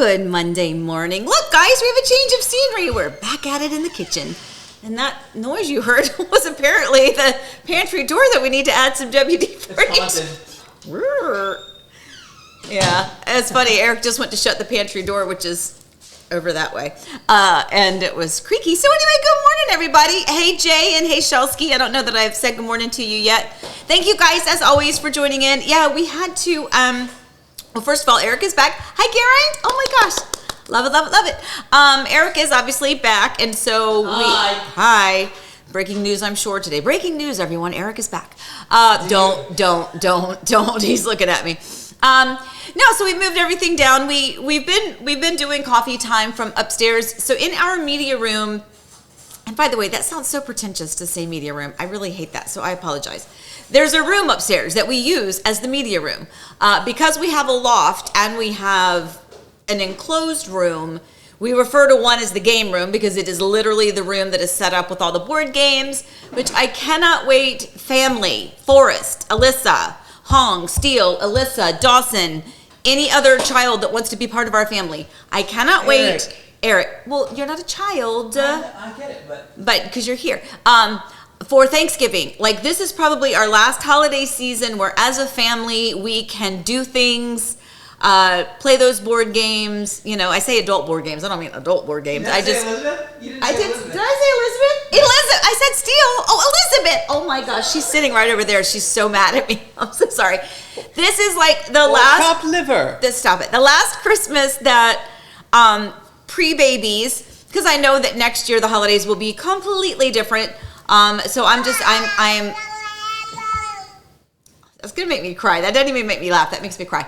Good Monday morning. Look, guys, we have a change of scenery. We're back at it in the kitchen. And that noise you heard was apparently the pantry door that we need to add some WD-40. Yeah, it's funny. Eric just went to shut the pantry door, which is over that way. And it was creaky. So anyway, good morning, everybody. Hey, Jay, and hey, Shelsky. I don't know that I've said good morning to you yet. Thank you, guys, as always, for joining in. Yeah, we had to... Well, first of all, Eric is back. Hi, Geraint. Oh, my gosh. Love it, love it, love it. Eric is obviously back, and so Hi. Breaking news, I'm sure, today. Breaking news, everyone. Eric is back. Don't. He's looking at me. No, so we moved everything down. We've been doing coffee time from upstairs. So in our media room, and by the way, that sounds so pretentious to say media room. I really hate that, so I apologize. There's a room upstairs that we use as the media room. Because we have a loft and we have an enclosed room, we refer to one as the game room because it is literally the room that is set up with all the board games, which I cannot wait. Family, Forrest, Alyssa, Hong, Steele, Alyssa, Dawson, any other child that wants to be part of our family. I cannot wait. Eric, well, you're not a child. I get it, but because you're here. For Thanksgiving, like this is probably our last holiday season where as a family we can do things, play those board games. You know, I say adult board games. I don't mean adult board games. Did I say Elizabeth? You didn't say Elizabeth. Did I say Elizabeth? Elizabeth. I said Steele. Oh, Elizabeth. Oh my gosh, she's sitting right over there. She's so mad at me. I'm so sorry. This is like the last. Chopped liver. Stop it. The last Christmas that pre-babies, because I know that next year the holidays will be completely different. So I'm that's gonna make me cry. That doesn't even make me laugh. That makes me cry.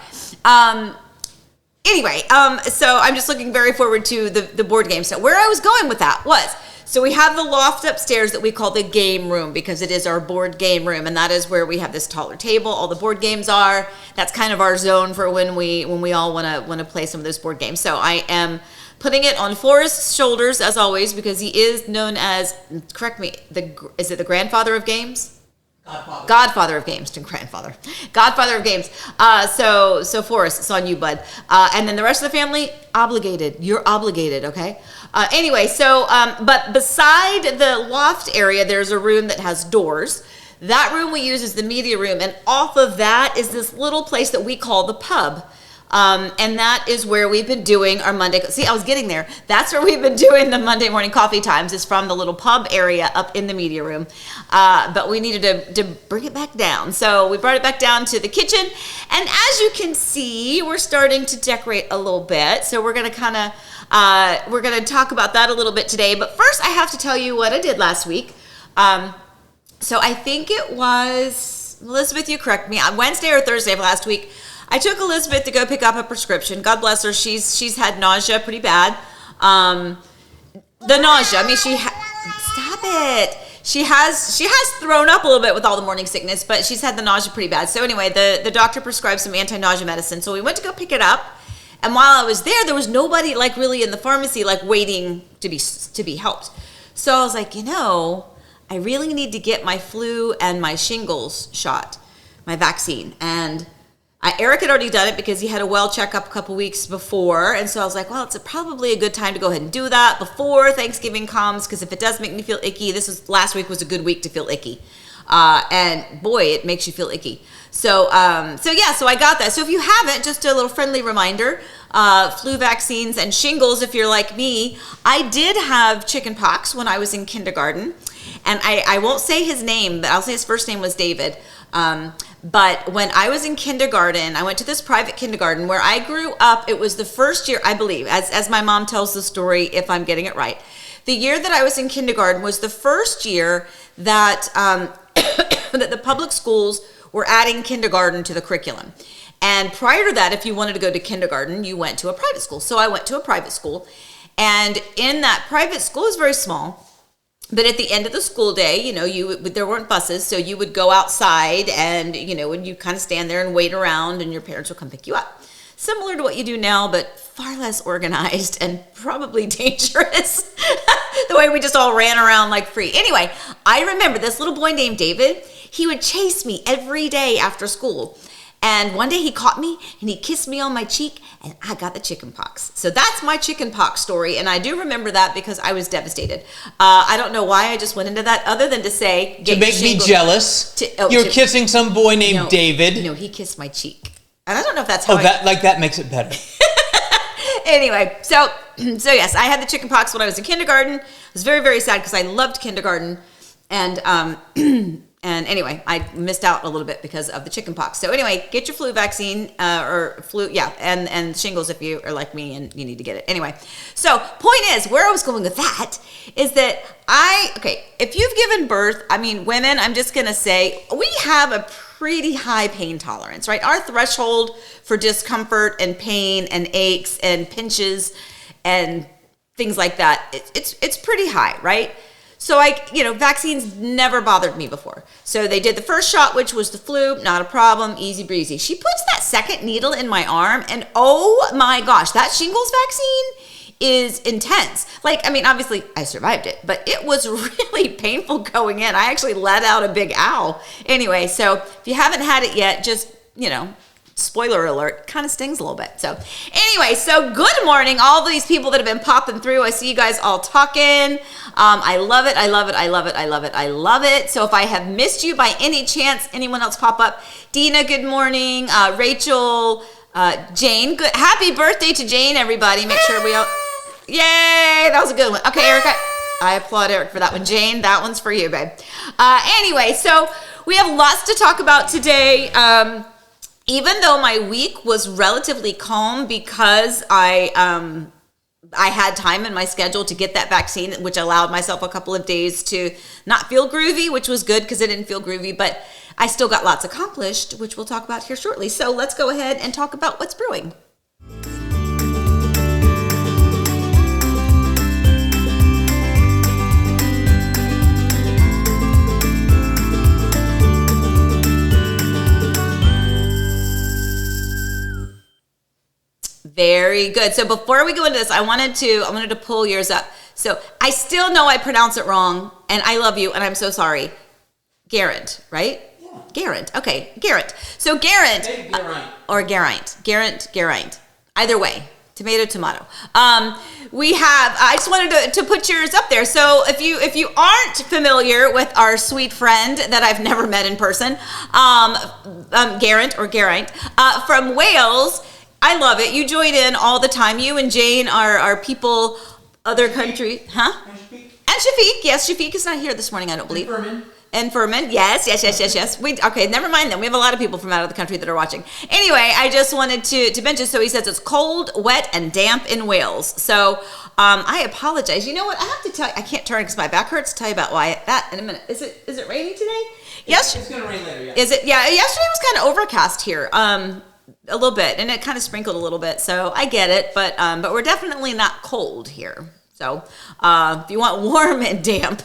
Anyway, so I'm just looking very forward to the board game. So where I was going with that was, so we have the loft upstairs that we call the game room because it is our board game room, and that is where we have this taller table. All the board games are. That's kind of our zone for when we all want to play some of those board games. So I am putting it on Forrest's shoulders, as always, because he is known as, correct me, is it the grandfather of games? Godfather of games to grandfather. Godfather of games. So Forrest, it's on you, bud. And then the rest of the family, obligated. You're obligated, okay? Anyway, so, but beside the loft area, there's a room that has doors. That room we use as the media room, and off of that is this little place that we call the pub. And that is where we've been doing our Monday. See, I was getting there. That's where we've been doing the Monday morning coffee times, is from the little pub area up in the media room. But we needed to bring it back down. So we brought it back down to the kitchen. And as you can see, we're starting to decorate a little bit. So we're going to we're going to talk about that a little bit today. But first, I have to tell you what I did last week. So I think it was, Elizabeth, you correct me, on Wednesday or Thursday of last week, I took Elizabeth to go pick up a prescription. God bless her. She's had nausea pretty bad. The nausea. I mean, stop it. She has thrown up a little bit with all the morning sickness, but she's had the nausea pretty bad. So anyway, the doctor prescribed some anti-nausea medicine. So we went to go pick it up. And while I was there was nobody like really in the pharmacy like waiting to be helped. So I was like, I really need to get my flu and my shingles shot, my vaccine. And Eric had already done it because he had a well checkup a couple weeks before. And so I was like, well, it's probably a good time to go ahead and do that before Thanksgiving comes, because if it does make me feel icky, last week was a good week to feel icky. And boy, it makes you feel icky. So I got that. So if you haven't, just a little friendly reminder, flu vaccines and shingles, if you're like me. I did have chicken pox when I was in kindergarten. And I won't say his name, but I'll say his first name was David. But when I was in kindergarten, I went to this private kindergarten where I grew up. It was the first year, I believe, as my mom tells the story, if I'm getting it right. The year that I was in kindergarten was the first year that that the public schools were adding kindergarten to the curriculum. And prior to that, if you wanted to go to kindergarten, you went to a private school. So I went to a private school. And in that private school, it was very small. But at the end of the school day, there weren't buses, so you would go outside and, and you kind of stand there and wait around, and your parents would come pick you up. Similar to what you do now, but far less organized and probably dangerous. The way we just all ran around like free. Anyway, I remember this little boy named David. He would chase me every day after school. And one day he caught me and he kissed me on my cheek and I got the chicken pox. So that's my chicken pox story. And I do remember that because I was devastated. I don't know why I just went into that other than to say. To make me jealous. You're kissing some boy named David. No, he kissed my cheek. And I don't know if that's how that makes it better. Anyway, so yes, I had the chicken pox when I was in kindergarten. I was very, very sad because I loved kindergarten. And and anyway, I missed out a little bit because of the chicken pox. So anyway, get your flu vaccine and shingles if you are like me and you need to get it. Anyway, so point is, where I was going with that is that if you've given birth, I mean, women, I'm just going to say, we have a pretty high pain tolerance, right? Our threshold for discomfort and pain and aches and pinches and things like that, it's pretty high, right? So vaccines never bothered me before. So they did the first shot, which was the flu, not a problem, easy breezy. She puts that second needle in my arm and oh my gosh, that shingles vaccine is intense. Obviously I survived it, but it was really painful going in. I actually let out a big ow. Anyway, so if you haven't had it yet, just, spoiler alert, kind of stings a little bit. So anyway, so good morning, all these people that have been popping through. I see you guys all talking. I love it. I love it. I love it. I love it. I love it. So if I have missed you by any chance, anyone else pop up? Dina, good morning. Rachel, Jane, good. Happy birthday to Jane, everybody. Make sure we all, yay, that was a good one. Okay, Erica, I applaud Eric for that one. Jane, that one's for you, babe. Anyway, so we have lots to talk about today. Even though my week was relatively calm because I had time in my schedule to get that vaccine, which allowed myself a couple of days to not feel groovy, which was good because I didn't feel groovy, but I still got lots accomplished, which we'll talk about here shortly. So let's go ahead and talk about what's brewing. Very good. So before we go into this, I wanted to pull yours up. So I still know I pronounce it wrong, and I love you, and I'm so sorry. Garant, right? Yeah. Garant. Okay, Garant. So Garant. Or Geraint. Geraint. Either way. Tomato. We have, I just wanted to put yours up there. So if you aren't familiar with our sweet friend that I've never met in person, Garant or Geraint, from Wales, I love it. You join in all the time. You and Jane are people, other country, huh? And Shafiq. Yes, Shafiq is not here this morning, I don't believe. And Furman. Yes. Okay, never mind then. We have a lot of people from out of the country that are watching. Anyway, I just wanted to mention, so he says it's cold, wet, and damp in Wales. So I apologize. You know what? I have to tell you, I can't turn because my back hurts. Tell you about why that in a minute. Is it raining today? Yes. It's going to rain later, yeah. Is it? Yeah, yesterday was kind of overcast here. A little bit, and it kind of sprinkled a little bit, so I get it, but we're definitely not cold here. So if you want warm and damp,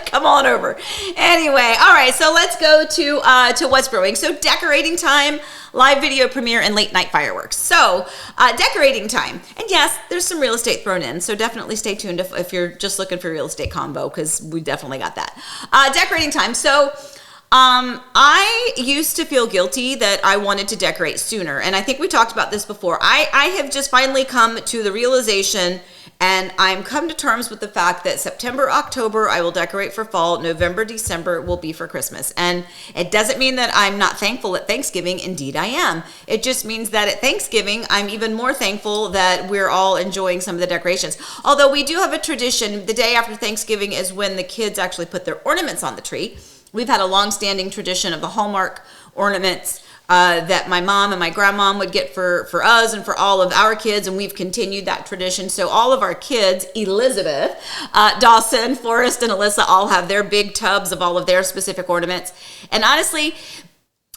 come on over. Anyway, all right, so let's go to what's brewing. So decorating time, live video premiere, and late night fireworks. So decorating time, and yes, there's some real estate thrown in, so definitely stay tuned if you're just looking for real estate combo, because we definitely got that. Decorating time. So I used to feel guilty that I wanted to decorate sooner. And I think we talked about this before. I have just finally come to the realization, and I'm come to terms with the fact that September, October, I will decorate for fall. November, December will be for Christmas. And it doesn't mean that I'm not thankful at Thanksgiving. Indeed, I am. It just means that at Thanksgiving, I'm even more thankful that we're all enjoying some of the decorations. Although we do have a tradition, the day after Thanksgiving is when the kids actually put their ornaments on the tree. We've had a long-standing tradition of the Hallmark ornaments that my mom and my grandmom would get for us and for all of our kids, and we've continued that tradition. So all of our kids, Elizabeth, Dawson, Forrest, and Alyssa, all have their big tubs of all of their specific ornaments. And honestly,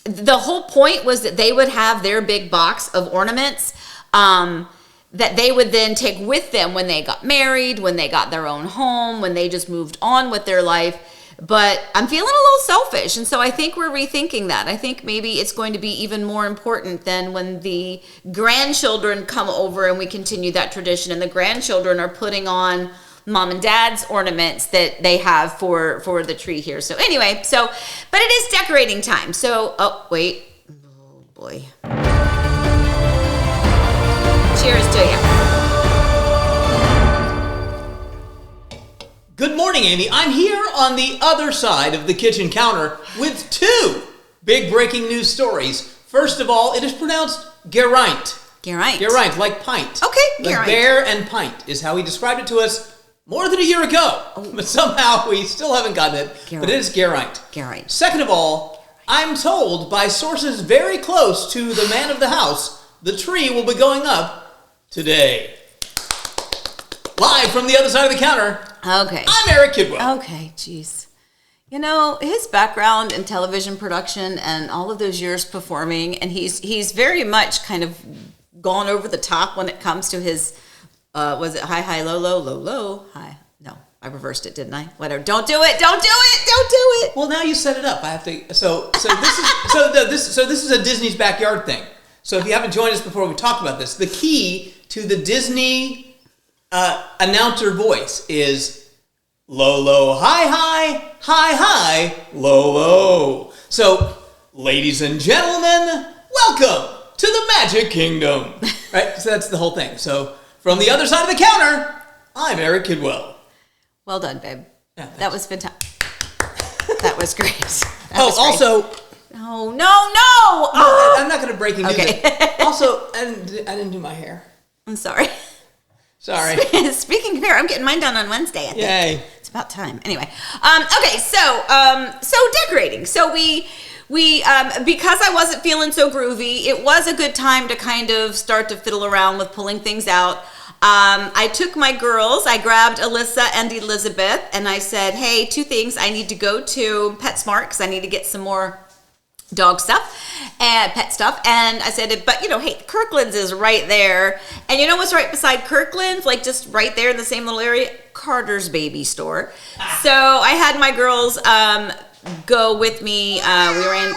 the whole point was that they would have their big box of ornaments that they would then take with them when they got married, when they got their own home, when they just moved on with their life. But I'm feeling a little selfish, and so I think we're rethinking that. I think maybe it's going to be even more important than when the grandchildren come over and we continue that tradition, and the grandchildren are putting on mom and dad's ornaments that they have for the tree here. So anyway, but it is decorating time. So, oh, wait. boy. Cheers to you. Good morning, Amy. I'm here on the other side of the kitchen counter with two big breaking news stories. First of all, it is pronounced Geraint. Geraint, like pint. Okay, Geraint. Like bear and pint is how he described it to us more than a year ago. Oh. But somehow we still haven't gotten it. Geraint. But it is Geraint. Geraint. Second of all, I'm told by sources very close to the man of the house, the tree will be going up today. Live from the other side of the counter. Okay. I'm Eric Kidwell. Okay, jeez. You know, his background in television production and all of those years performing, and he's very much kind of gone over the top when it comes to his, was it high, high, low, low, low, low, high? No, I reversed it, didn't I? Whatever. Don't do it. Don't do it. Don't do it. Well, now you set it up. I have to. So this is a Disney's backyard thing. So if you haven't joined us before, we talked about this. The key to the Disney announcer voice is low, low, high, high, high, high, low, low. So, ladies and gentlemen, welcome to the Magic Kingdom. Right? So that's the whole thing. So, from the other side of the counter, I'm Eric Kidwell. Well done, babe. Yeah, that was fantastic. That was great. Also... Oh, no! I'm not going to break news. Okay. Also, I didn't do my hair. I'm sorry. Sorry. Speaking of hair, I'm getting mine done on Wednesday, I think. Yay. It's about time. Anyway. Okay, so decorating. So we because I wasn't feeling so groovy, it was a good time to kind of start to fiddle around with pulling things out. I took my girls, I grabbed Alyssa and Elizabeth, and I said, hey, two things. I need to go to PetSmart because I need to get some more dog stuff and pet stuff. And I said, but hey, Kirkland's is right there. And you know what's right beside Kirkland's? Like just right there in the same little area? Carter's Baby Store. So I had my girls go with me. We were in...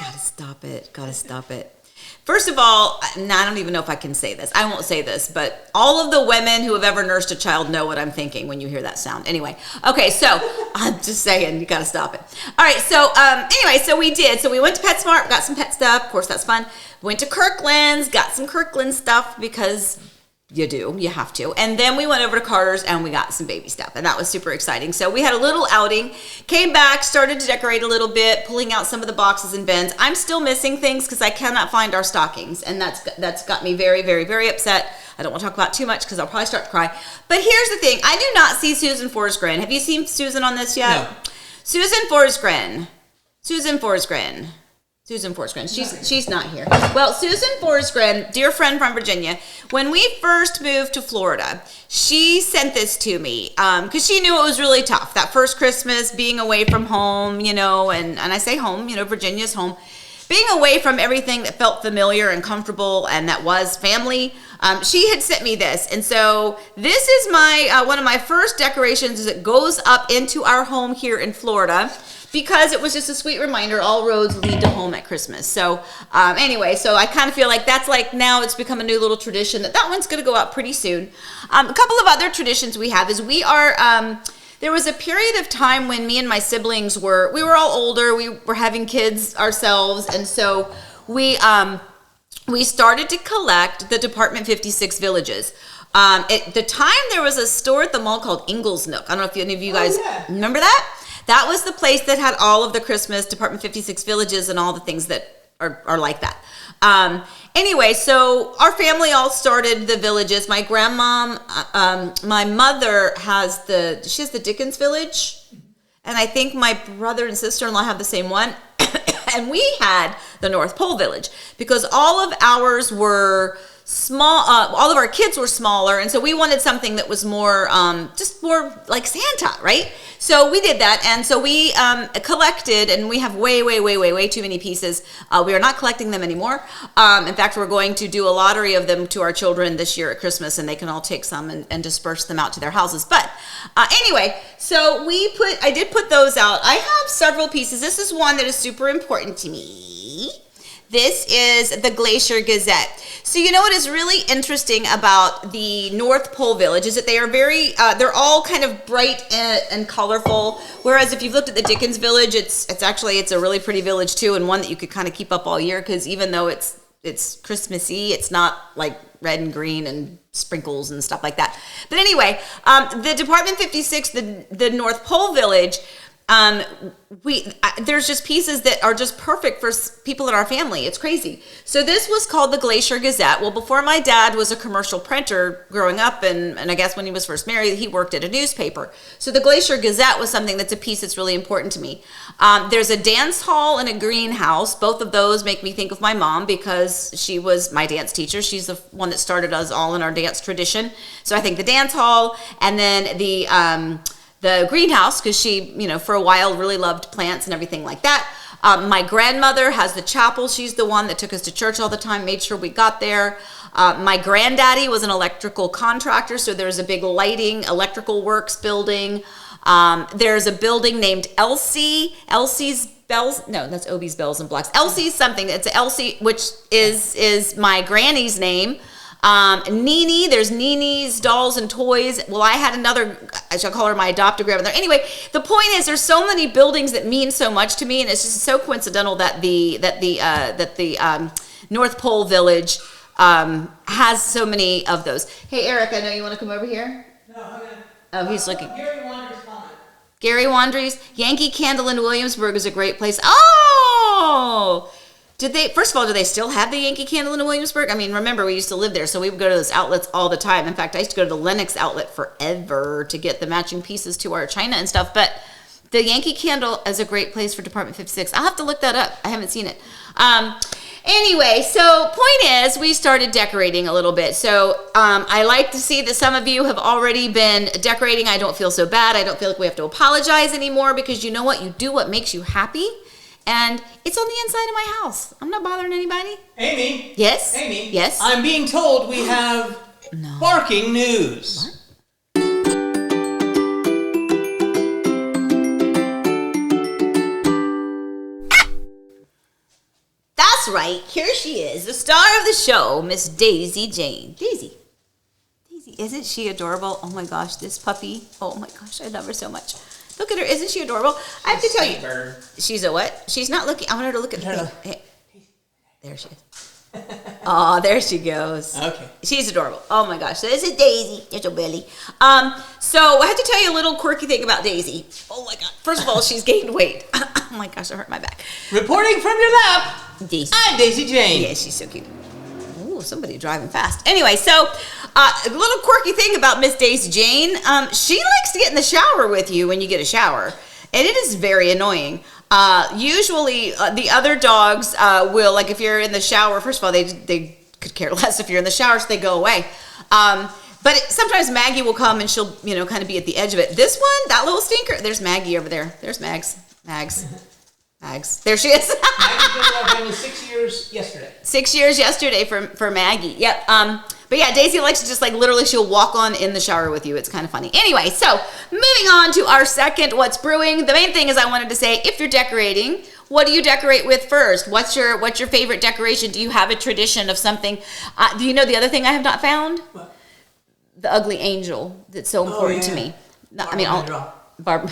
Gotta stop it. First of all, I don't even know if I can say this. I won't say this, but all of the women who have ever nursed a child know what I'm thinking when you hear that sound. Anyway, okay, so I'm just saying, you got to stop it. All right, so anyway, so we did. So we went to PetSmart, got some pet stuff. Of course, that's fun. Went to Kirkland's, got some Kirkland's stuff because you have to. And then we went over to Carter's and we got some baby stuff, and that was super exciting. So we had a little outing, came back, started to decorate a little bit, pulling out some of the boxes and bins. I'm still missing things because I cannot find our stockings, and that's got me very, very, very upset. I don't want to talk about it too much because I'll probably start to cry. But here's the thing. I do not see Susan Forsgren. Have you seen Susan on this yet? No. Susan Forsgren. She's not here. Well, Susan Forsgren, dear friend from Virginia, when we first moved to Florida, she sent this to me because she knew it was really tough. That first Christmas, being away from home, and I say home, Virginia's home. Being away from everything that felt familiar and comfortable and that was family, she had sent me this. And so this is my one of my first decorations that goes up into our home here in Florida, because it was just a sweet reminder, all roads lead to home at Christmas. So anyway, so I kind of feel like that's like now it's become a new little tradition that one's going to go out pretty soon. A couple of other traditions we have is we are, there was a period of time when me and my siblings we were all older, we were having kids ourselves, and so we started to collect the Department 56 villages. At the time, there was a store at the mall called Ingles Nook. I don't know if any of you guys remember that? That was the place that had all of the Christmas Department 56 villages and all the things that are like that. Anyway, so our family all started the villages. My grandmom, my mother she has the Dickens Village, and I think my brother and sister-in-law have the same one. And we had the North Pole Village because all of ours were small. All of our kids were smaller, and so we wanted something that was more, just more like Santa, right? So we did that, and so we collected, and we have way too many pieces. We are not collecting them anymore. In fact, we're going to do a lottery of them to our children this year at Christmas, and they can all take some and disperse them out to their houses. But anyway, so I did put those out. I have several pieces. This is one that is super important to me. This is the Glacier Gazette. So you know what is really interesting about the North Pole Village is that they are they're all kind of bright and colorful. Whereas if you've looked at the Dickens Village, it's a really pretty village too, and one that you could kind of keep up all year, because even though it's Christmassy, it's not like red and green and sprinkles and stuff like that. But anyway, the Department 56, the North Pole Village, there's just pieces that are just perfect for people in our family. It's crazy. So this was called the Glacier Gazette. Well, before my dad was a commercial printer growing up, and I guess when he was first married, he worked at a newspaper. So the Glacier Gazette was something that's a piece that's really important to me. There's a dance hall and a greenhouse. Both of those make me think of my mom, because she was my dance teacher. She's the one that started us all in our dance tradition. So I think the dance hall, and then the greenhouse, because she, for a while really loved plants and everything like that. My grandmother has the chapel. She's the one that took us to church all the time, made sure we got there. My granddaddy was an electrical contractor, so there's a big electrical works building. There's a building named Elsie's Bells. No, that's Obie's Bells and Blacks. Elsie's something. It's Elsie, which is my granny's name. Nene, there's Nene's Dolls and Toys. Well, I had another, I shall call her my adopted grandmother. Anyway, the point is, there's so many buildings that mean so much to me, and it's just so coincidental that the North Pole Village has so many of those. Hey, Eric, I know you want to come over here. No, okay. Oh, he's looking. Gary Wandry's comment. Gary Wandry's Yankee Candle in Williamsburg is a great place. Oh. First of all, do they still have the Yankee Candle in Williamsburg? I mean, remember, we used to live there, so we would go to those outlets all the time. In fact, I used to go to the Lenox outlet forever to get the matching pieces to our china and stuff. But the Yankee Candle is a great place for Department 56. I'll have to look that up. I haven't seen it. Anyway, so point is, we started decorating a little bit. So I like to see that some of you have already been decorating. I don't feel so bad. I don't feel like we have to apologize anymore, because you know what? You do what makes you happy. And it's on the inside of my house. I'm not bothering anybody. Amy. Yes? Amy. Yes? I'm being told we have barking news. What? That's right. Here she is, the star of the show, Miss Daisy Jane. Daisy, isn't she adorable? Oh my gosh, this puppy. Oh my gosh, I love her so much. Look at her. Isn't she adorable? I have to tell you. She's a what? She's not looking. I want her to look at her. Hey. There she is. Oh, there she goes. Okay. She's adorable. Oh my gosh. So this is Daisy. Little Billy. So I have to tell you a little quirky thing about Daisy. Oh my God. First of all, she's gained weight. Oh my gosh, I hurt my back. Reporting from your lap, Daisy. I'm Daisy Jane. Yeah, she's so cute. Ooh, somebody driving fast. Anyway, so a little quirky thing about Miss Daisy Jane. She likes to get in the shower with you when you get a shower, and it is very annoying. Usually, the other dogs will, like if you're in the shower, first of all, they could care less if you're in the shower, so they go away. But sometimes Maggie will come and she'll, kind of be at the edge of it. This one, that little stinker, there's Maggie over there. There's Mags. There she is. Maggie's been in our family 6 years yesterday. 6 years yesterday for Maggie. Yep. But yeah, Daisy likes to just literally she'll walk on in the shower with you. It's kind of funny. Anyway, so moving on to our second What's Brewing. The main thing is I wanted to say, if you're decorating, what do you decorate with first? What's your favorite decoration? Do you have a tradition of something? Do you know the other thing I have not found? What? The ugly angel that's so important to me. Barb.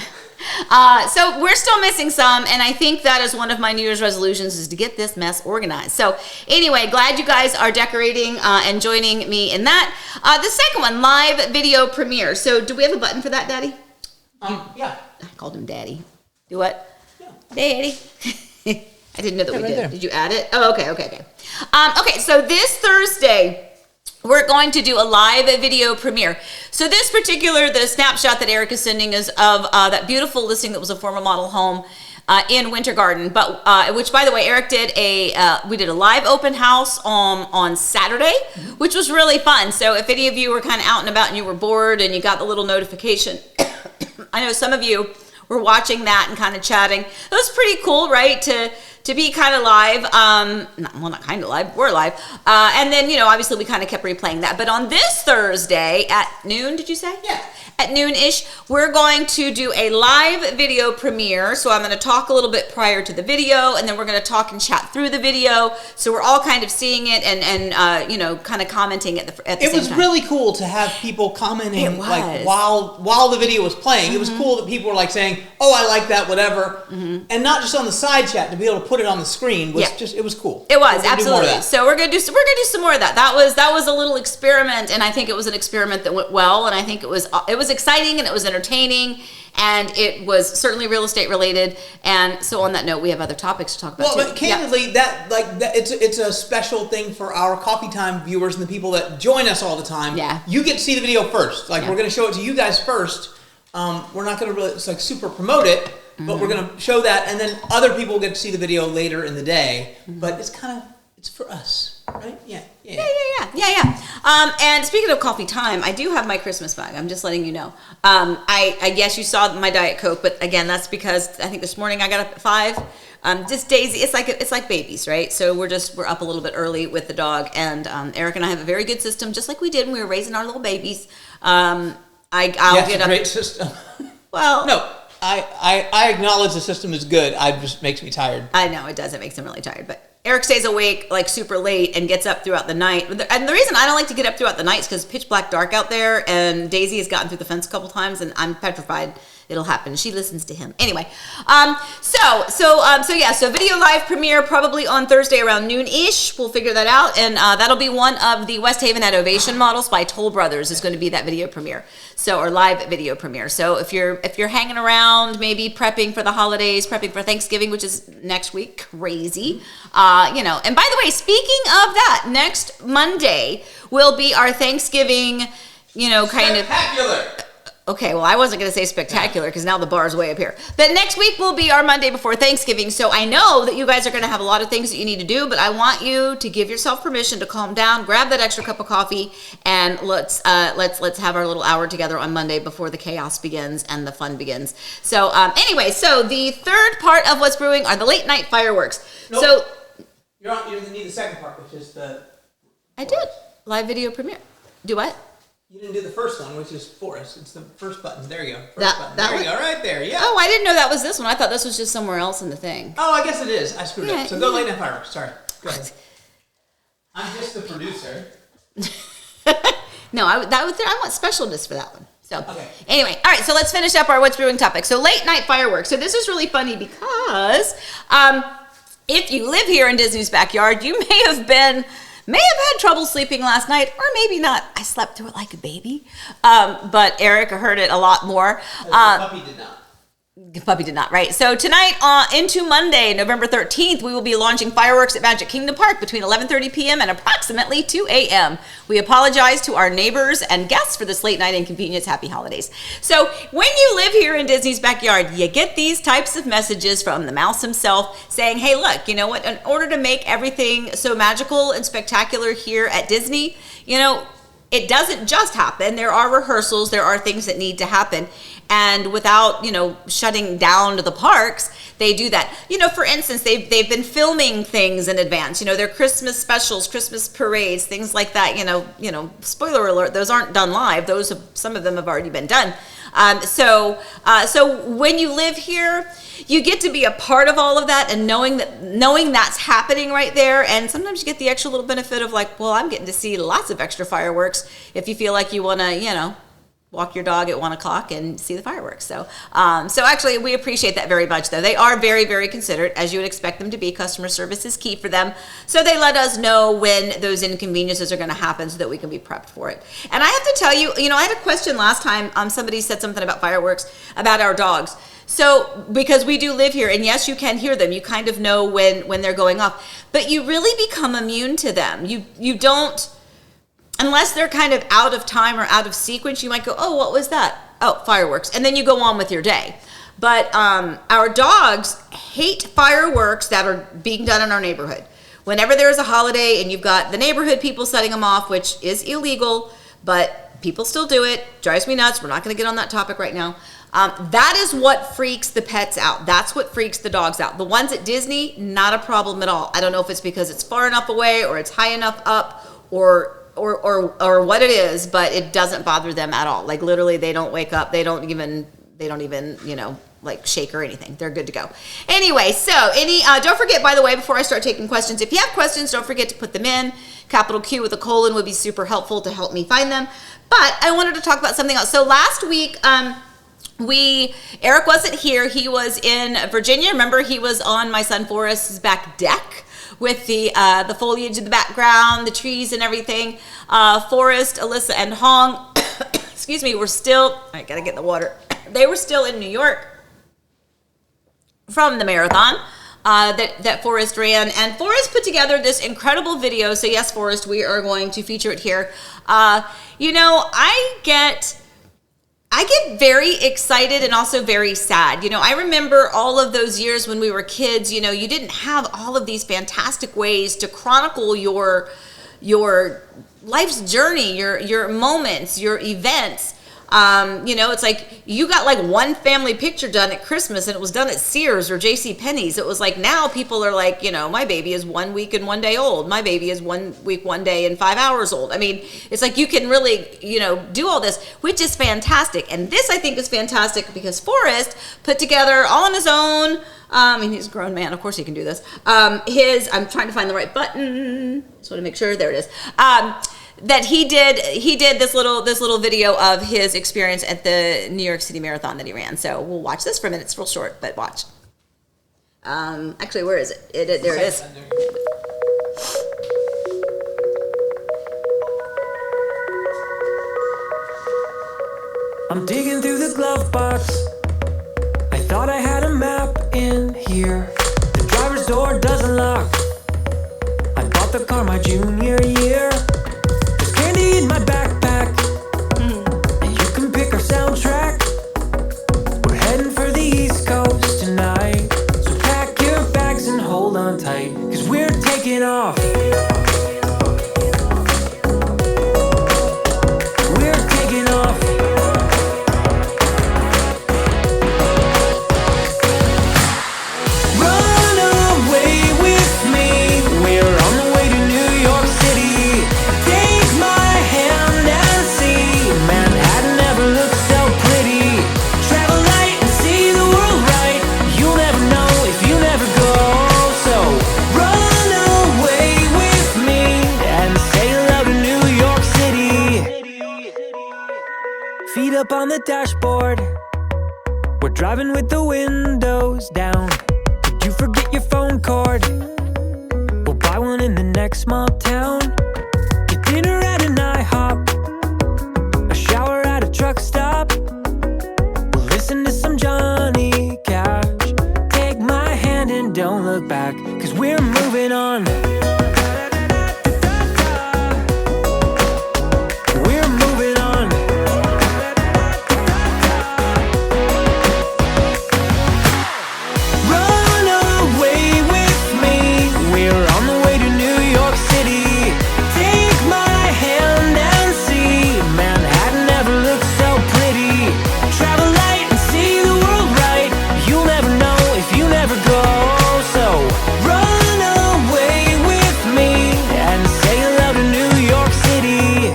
So we're still missing some, and I think that is one of my New Year's resolutions, is to get this mess organized. So anyway, glad you guys are decorating and joining me in that. The second one, live video premiere. So do we have a button for that, Daddy? Yeah. I called him Daddy. Do what? Yeah. Daddy. I didn't know that we right did. there. Did you add it? Oh, okay. Okay, so this Thursday, we're going to do a live video premiere. So this the snapshot that Eric is sending is of that beautiful listing that was a former model home in Winter Garden, but which, by the way, Eric did we did a live open house on Saturday, which was really fun. So if any of you were kind of out and about and you were bored and you got the little notification, I know some of you were watching that and kind of chatting. It was pretty cool, right? To to be kind of live. Not kind of live, we're live. And then, obviously we kind of kept replaying that. But on this Thursday at noon, did you say? Yeah. At noon-ish, we're going to do a live video premiere. So I'm going to talk a little bit prior to the video, and then we're going to talk and chat through the video. So we're all kind of seeing it and kind of commenting at the same time. It was really cool to have people commenting like while the video was playing. It was cool that people were like saying, "Oh, I like that," whatever, and not just on the side chat, to be able to put it on the screen was it was cool. It was absolutely. So we're gonna do some more of that. That was a little experiment, and I think it was an experiment that went well, and I think it was exciting and it was entertaining. And it was certainly real estate related, and so on that note, we have other topics to talk about. Well, but candidly, it's a special thing for our coffee time viewers and the people that join us all the time. Yeah, you get to see the video first. We're going to show it to you guys first. We're not going to really super promote it, but we're going to show that, and then other people will get to see the video later in the day. But it's for us, right? Yeah. And speaking of coffee time, I do have my Christmas bag. I'm just letting you know. I guess you saw my Diet Coke, but again, that's because I think this morning I got up at 5. Just Daisy, it's like babies, right? So we're up a little bit early with the dog, and Eric and I have a very good system, just like we did when we were raising our little babies. I'll get up. Great system. Well, no. I acknowledge the system is good. It just makes me tired. I know it does. It makes him really tired, but Eric stays awake like super late and gets up throughout the night. And the reason I don't like to get up throughout the night is because it's pitch black dark out there, and Daisy has gotten through the fence a couple times, and I'm petrified it'll happen. She listens to him. Anyway, so video live premiere probably on Thursday around noon-ish. We'll figure that out, and that'll be one of the West Haven at Ovation models by Toll Brothers is going to be that video premiere. So, or live video premiere. So if you're hanging around, maybe prepping for the holidays, prepping for Thanksgiving, which is next week, crazy, And by the way, speaking of that, next Monday will be our Thanksgiving, kind of spectacular. Okay, well, I wasn't going to say spectacular because now the bar's way up here. But next week will be our Monday before Thanksgiving. So I know that you guys are going to have a lot of things that you need to do, but I want you to give yourself permission to calm down, grab that extra cup of coffee, and let's have our little hour together on Monday before the chaos begins and the fun begins. So anyway, so the third part of What's Brewing are the late night fireworks. Nope. So you don't need the second part, which is the. I did live video premiere. Do what? You didn't do the first one, which is for us. It's the first button. There you go. Button. There you go. Right there. Yeah. Oh, I didn't know that was this one. I thought this was just somewhere else in the thing. Oh, I guess it is. I screwed up. So go late night fireworks. Sorry. Go ahead. I'm just the producer. No, I want specialness for that one. So Anyway, all right. So let's finish up our What's Brewing topic. So late night fireworks. So this is really funny because if you live here in Disney's backyard, you may have had trouble sleeping last night, or maybe not. I slept through it like a baby. But Eric heard it a lot more. The puppy did not. The puppy did not, right? So tonight into Monday, November 13th, we will be launching fireworks at Magic Kingdom Park between 11:30 p.m. and approximately 2 a.m. We apologize to our neighbors and guests for this late night inconvenience. Happy holidays. So when you live here in Disney's backyard, you get these types of messages from the mouse himself saying, hey, look, you know what? In order to make everything so magical and spectacular here at Disney, it doesn't just happen. There are rehearsals. There are things that need to happen. And without, shutting down the parks, they do that. For instance, they've been filming things in advance. Their Christmas specials, Christmas parades, things like that. Spoiler alert, those aren't done live. Some of them have already been done. So when you live here, you get to be a part of all of that and knowing that's happening right there. And sometimes you get the extra little benefit of I'm getting to see lots of extra fireworks if you feel like you want to, walk your dog at 1:00 and see the fireworks. So actually we appreciate that very much though. They are very, very considerate, as you would expect them to be. Customer service is key for them. So they let us know when those inconveniences are going to happen so that we can be prepped for it. And I have to tell you, I had a question last time. Somebody said something about fireworks, about our dogs. So because we do live here, and yes, you can hear them. You kind of know when they're going off, but you really become immune to them. You don't, unless they're kind of out of time or out of sequence, you might go, oh, what was that? Oh, fireworks. And then you go on with your day. But our dogs hate fireworks that are being done in our neighborhood. Whenever there's a holiday and you've got the neighborhood people setting them off, which is illegal, but people still do it. Drives me nuts. We're not going to get on that topic right now. That is what freaks the pets out. That's what freaks the dogs out. The ones at Disney, not a problem at all. I don't know if it's because it's far enough away or it's high enough up or what it is, but it doesn't bother them at all. Like literally, they don't wake up. They don't even like shake or anything. They're good to go. Anyway, so don't forget, by the way, before I start taking questions, if you have questions, don't forget to put them in. Capital Q with a colon would be super helpful to help me find them. But I wanted to talk about something else. So last week, Eric wasn't here. He was in Virginia. Remember, he was on my son Forrest's back deck with the foliage in the background, the trees and everything. Forrest, Alyssa, and Hong, excuse me, were still, I gotta get in the water. They were still in New York from the marathon that Forrest ran. And Forrest put together this incredible video. So yes, Forrest, we are going to feature it here. I get very excited and also very sad. I remember all of those years when we were kids, you didn't have all of these fantastic ways to chronicle your life's journey, your moments, your events. It's like you got like one family picture done at Christmas and it was done at Sears or JCPenney's. It was like now people are like, my baby is 1 week and 1 day old. My baby is 1 week, 1 day and 5 hours old. I mean, it's like you can really, do all this, which is fantastic. And this I think is fantastic because Forrest put together all on his own. He's a grown man. Of course he can do this. I'm trying to find the right button. Just want to make sure. There it is. That he did this little video of his experience at the New York City Marathon that he ran. So we'll watch this for a minute. It's real short, but watch. Actually, where is it? There it is. I'm digging through the glove box. I thought I had a map in here. The driver's door doesn't lock. I bought the car my junior year. In my backpack, and you can pick our soundtrack. We're heading for the East Coast tonight, so pack your bags and hold on tight, 'cause we're taking off. We're taking off. Run away with me. We're on the way to New York City. Take my hand and see Manhattan never looks so pretty. Travel light and see the world right. You'll never know if you never go. So run away with me and say hello to New York City. Feet up on the dashboard. We're driving with the windows down. Did you forget your phone cord? We'll buy one in the next small town. Get dinner at an IHOP, a shower at a truck stop. We'll listen to some Johnny Cash. Take my hand and don't look back, 'cause we're moving on. We're moving on. Run away with me. We're on the way to New York City. Take my hand and see Manhattan never looks so pretty. Travel light and see the world right. You'll never know if you never go. So run away with me and say hello to New York City.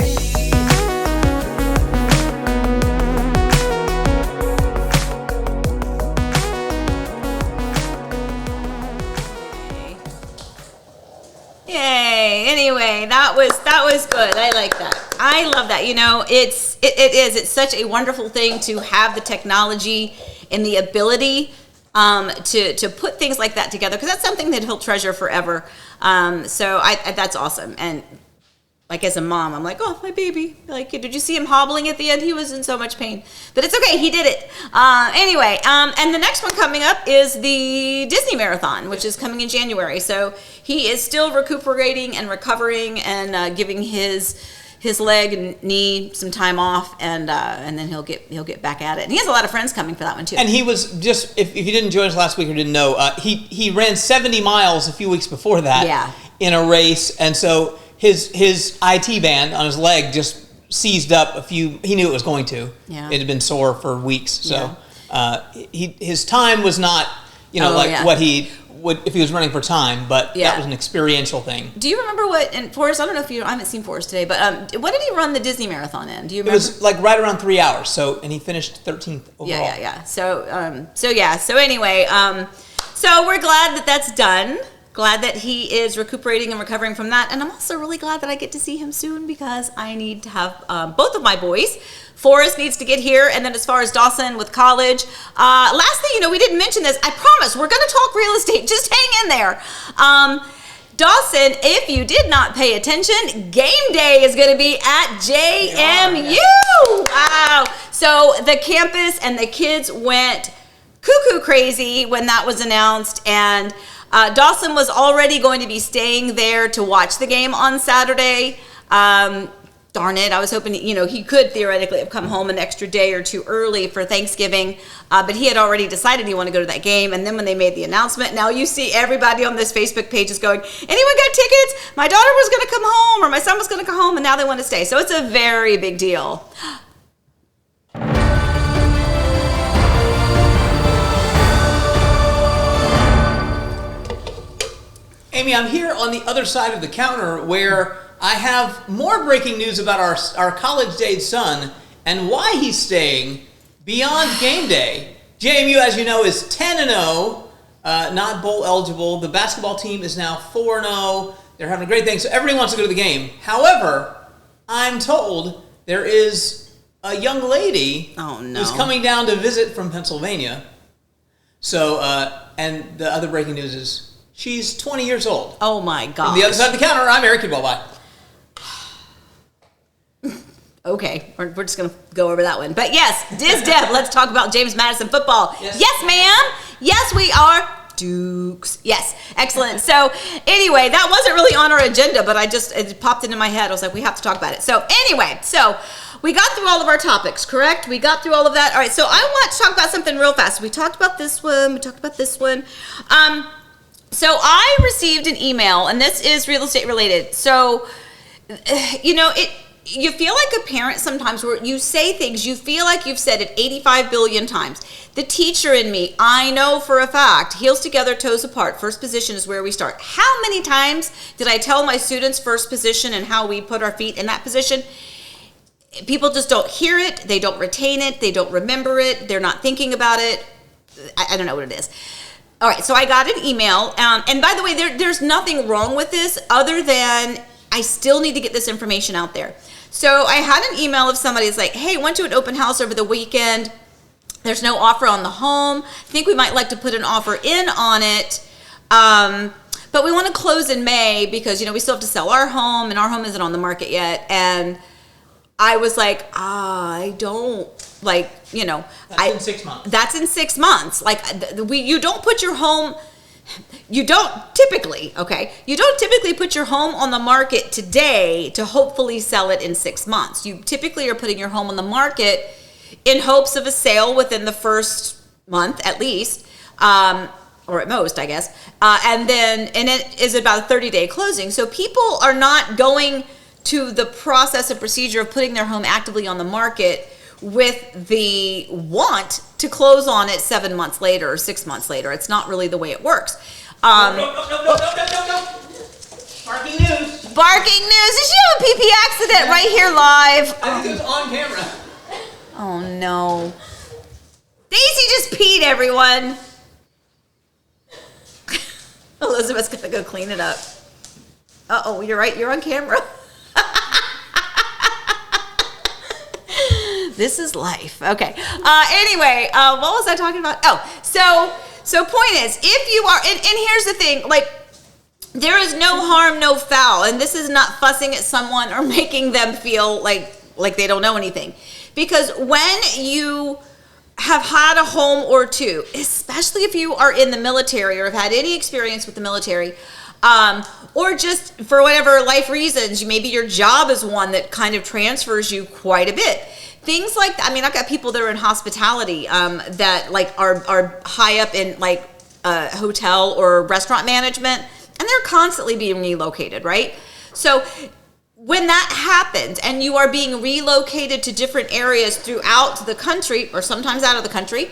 Yay. Anyway, that was good. I like that. I love that. It's such a wonderful thing to have the technology and the ability to put things like that together, because that's something that he'll treasure forever. So that's awesome. And like as a mom, I'm like, oh, my baby. Like, did you see him hobbling at the end? He was in so much pain, but it's okay. He did it. Anyway, and the next one coming up is the Disney Marathon, which is coming in January. So he is still recuperating and recovering and giving his leg and knee some time off, and then he'll get back at it. And he has a lot of friends coming for that one too. And he was just, if you didn't join us last week or didn't know, he ran 70 miles a few weeks before that. Yeah. In a race, and so his IT band on his leg just seized up he knew it was going to. Yeah. It had been sore for weeks. So his time was not, what he would if he was running for time, but that was an experiential thing. Do you remember and Forrest, I don't know if I haven't seen Forrest today, but what did he run the Disney Marathon in? Do you remember? It was like right around 3 hours. And he finished 13th overall. Yeah. So anyway, so we're glad that that's done. Glad that he is recuperating and recovering from that. And I'm also really glad that I get to see him soon because I need to have both of my boys. Forrest needs to get here. And then as far as Dawson with college, last thing, we didn't mention this. I promise we're going to talk real estate. Just hang in there. Dawson, if you did not pay attention, game day is going to be at JMU. Wow. So the campus and the kids went cuckoo crazy when that was announced. And Dawson was already going to be staying there to watch the game on Saturday. Darn it, I was hoping, he could theoretically have come home an extra day or two early for Thanksgiving, but he had already decided he wanted to go to that game. And then when they made the announcement, now you see everybody on this Facebook page is going, anyone got tickets? My daughter was going to come home or my son was going to come home and now they want to stay. So it's a very big deal. Amy, I'm here on the other side of the counter where I have more breaking news about our college-age son and why he's staying beyond game day. JMU, as you know, is 10-0, not bowl eligible. The basketball team is now 4-0. They're having a great thing, so everybody wants to go to the game. However, I'm told there is a young lady who's coming down to visit from Pennsylvania. So, and the other breaking news is she's 20 years old. Oh, my God. On the other side of the counter, I'm Eric Kidwell. Bye. Okay, we're just going to go over that one. But yes, Deb, let's talk about James Madison football. Yes, ma'am. Yes, we are Dukes. Yes, excellent. So anyway, that wasn't really on our agenda, but it popped into my head. I was like, we have to talk about it. So anyway, we got through all of our topics, correct? We got through all of that. All right, so I want to talk about something real fast. We talked about this one. We talked about this one. So I received an email, and this is real estate related. So, you feel like a parent sometimes where you say things, you feel like you've said it 85 billion times. The teacher in me, I know for a fact, heels together, toes apart, first position is where we start. How many times did I tell my students first position and how we put our feet in that position? People just don't hear it, they don't retain it, they don't remember it, they're not thinking about it. I don't know what it is. All right, so I got an email, and by the way, there's nothing wrong with this other than I still need to get this information out there. So I had an email of somebody that's like, hey, went to an open house over the weekend. There's no offer on the home. I think we might like to put an offer in on it, but we want to close in May because, we still have to sell our home, and our home isn't on the market yet. And I was like, I don't. That's in 6 months. That's in 6 months. You don't put your home, you don't typically put your home on the market today to hopefully sell it in 6 months. You typically are putting your home on the market in hopes of a sale within the first month at least, or at most, I guess. And it is about a 30-day closing. So people are not going to the process and procedure of putting their home actively on the market with the want to close on it 7 months later or 6 months later. It's not really the way it works. No. Barking news. Barking news. Did you have a pee-pee accident right here live? I think it was on camera. Oh, no. Daisy just peed, everyone. Elizabeth's going to go clean it up. Uh-oh, you're right. You're on camera. This is life. Okay. Anyway, what was I talking about? Oh, so point is, if you are, and here's the thing, there is no harm, no foul, and this is not fussing at someone or making them feel like they don't know anything. Because when you have had a home or two, especially if you are in the military or have had any experience with the military, or just for whatever life reasons, maybe your job is one that kind of transfers you quite a bit. Things like that. I mean, I've got people that are in hospitality that are high up in hotel or restaurant management, and they're constantly being relocated, right? So when that happens and you are being relocated to different areas throughout the country or sometimes out of the country,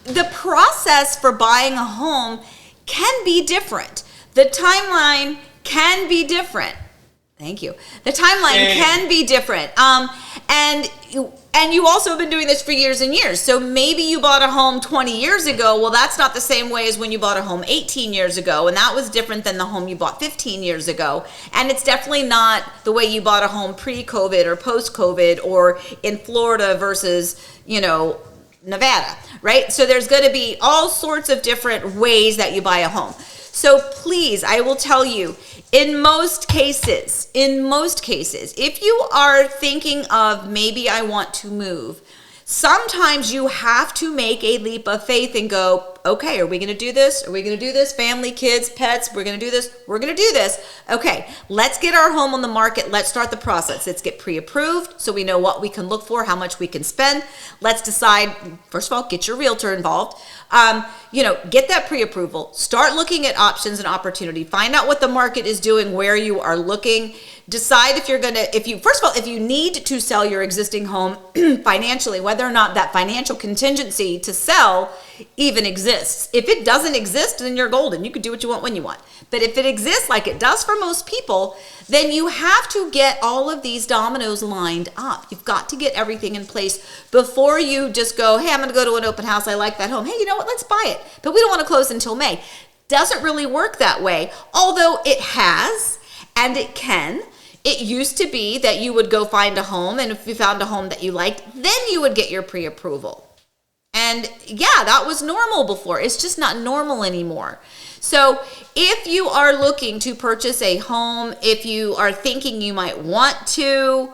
the process for buying a home can be different. The timeline can be different. Thank you. The timeline can be different. And you also have been doing this for years and years. So maybe you bought a home 20 years ago. Well, that's not the same way as when you bought a home 18 years ago. And that was different than the home you bought 15 years ago. And it's definitely not the way you bought a home pre-COVID or post-COVID or in Florida versus, Nevada, right? So there's going to be all sorts of different ways that you buy a home. So please, I will tell you, in most cases, if you are thinking of maybe I want to move, sometimes you have to make a leap of faith and go, okay, are we going to do this? Are we going to do this? Family, kids, pets, we're going to do this. We're going to do this. Okay, let's get our home on the market. Let's start the process. Let's get pre-approved so we know what we can look for, how much we can spend. Let's decide, first of all, get your realtor involved. Get that pre-approval. Start looking at options and opportunity. Find out what the market is doing, where you are looking. Decide if you need to sell your existing home financially, whether or not that financial contingency to sell even exists. If it doesn't exist, then you're golden. You can do what you want when you want. But if it exists like it does for most people, then you have to get all of these dominoes lined up. You've got to get everything in place before you just go, hey, I'm going to go to an open house. I like that home. Hey, you know what? Let's buy it. But we don't want to close until May. Doesn't really work that way, although it has and it can. It used to be that you would go find a home, and if you found a home that you liked, then you would get your pre-approval. And yeah, that was normal before. It's just not normal anymore. So if you are looking to purchase a home, if you are thinking you might want to,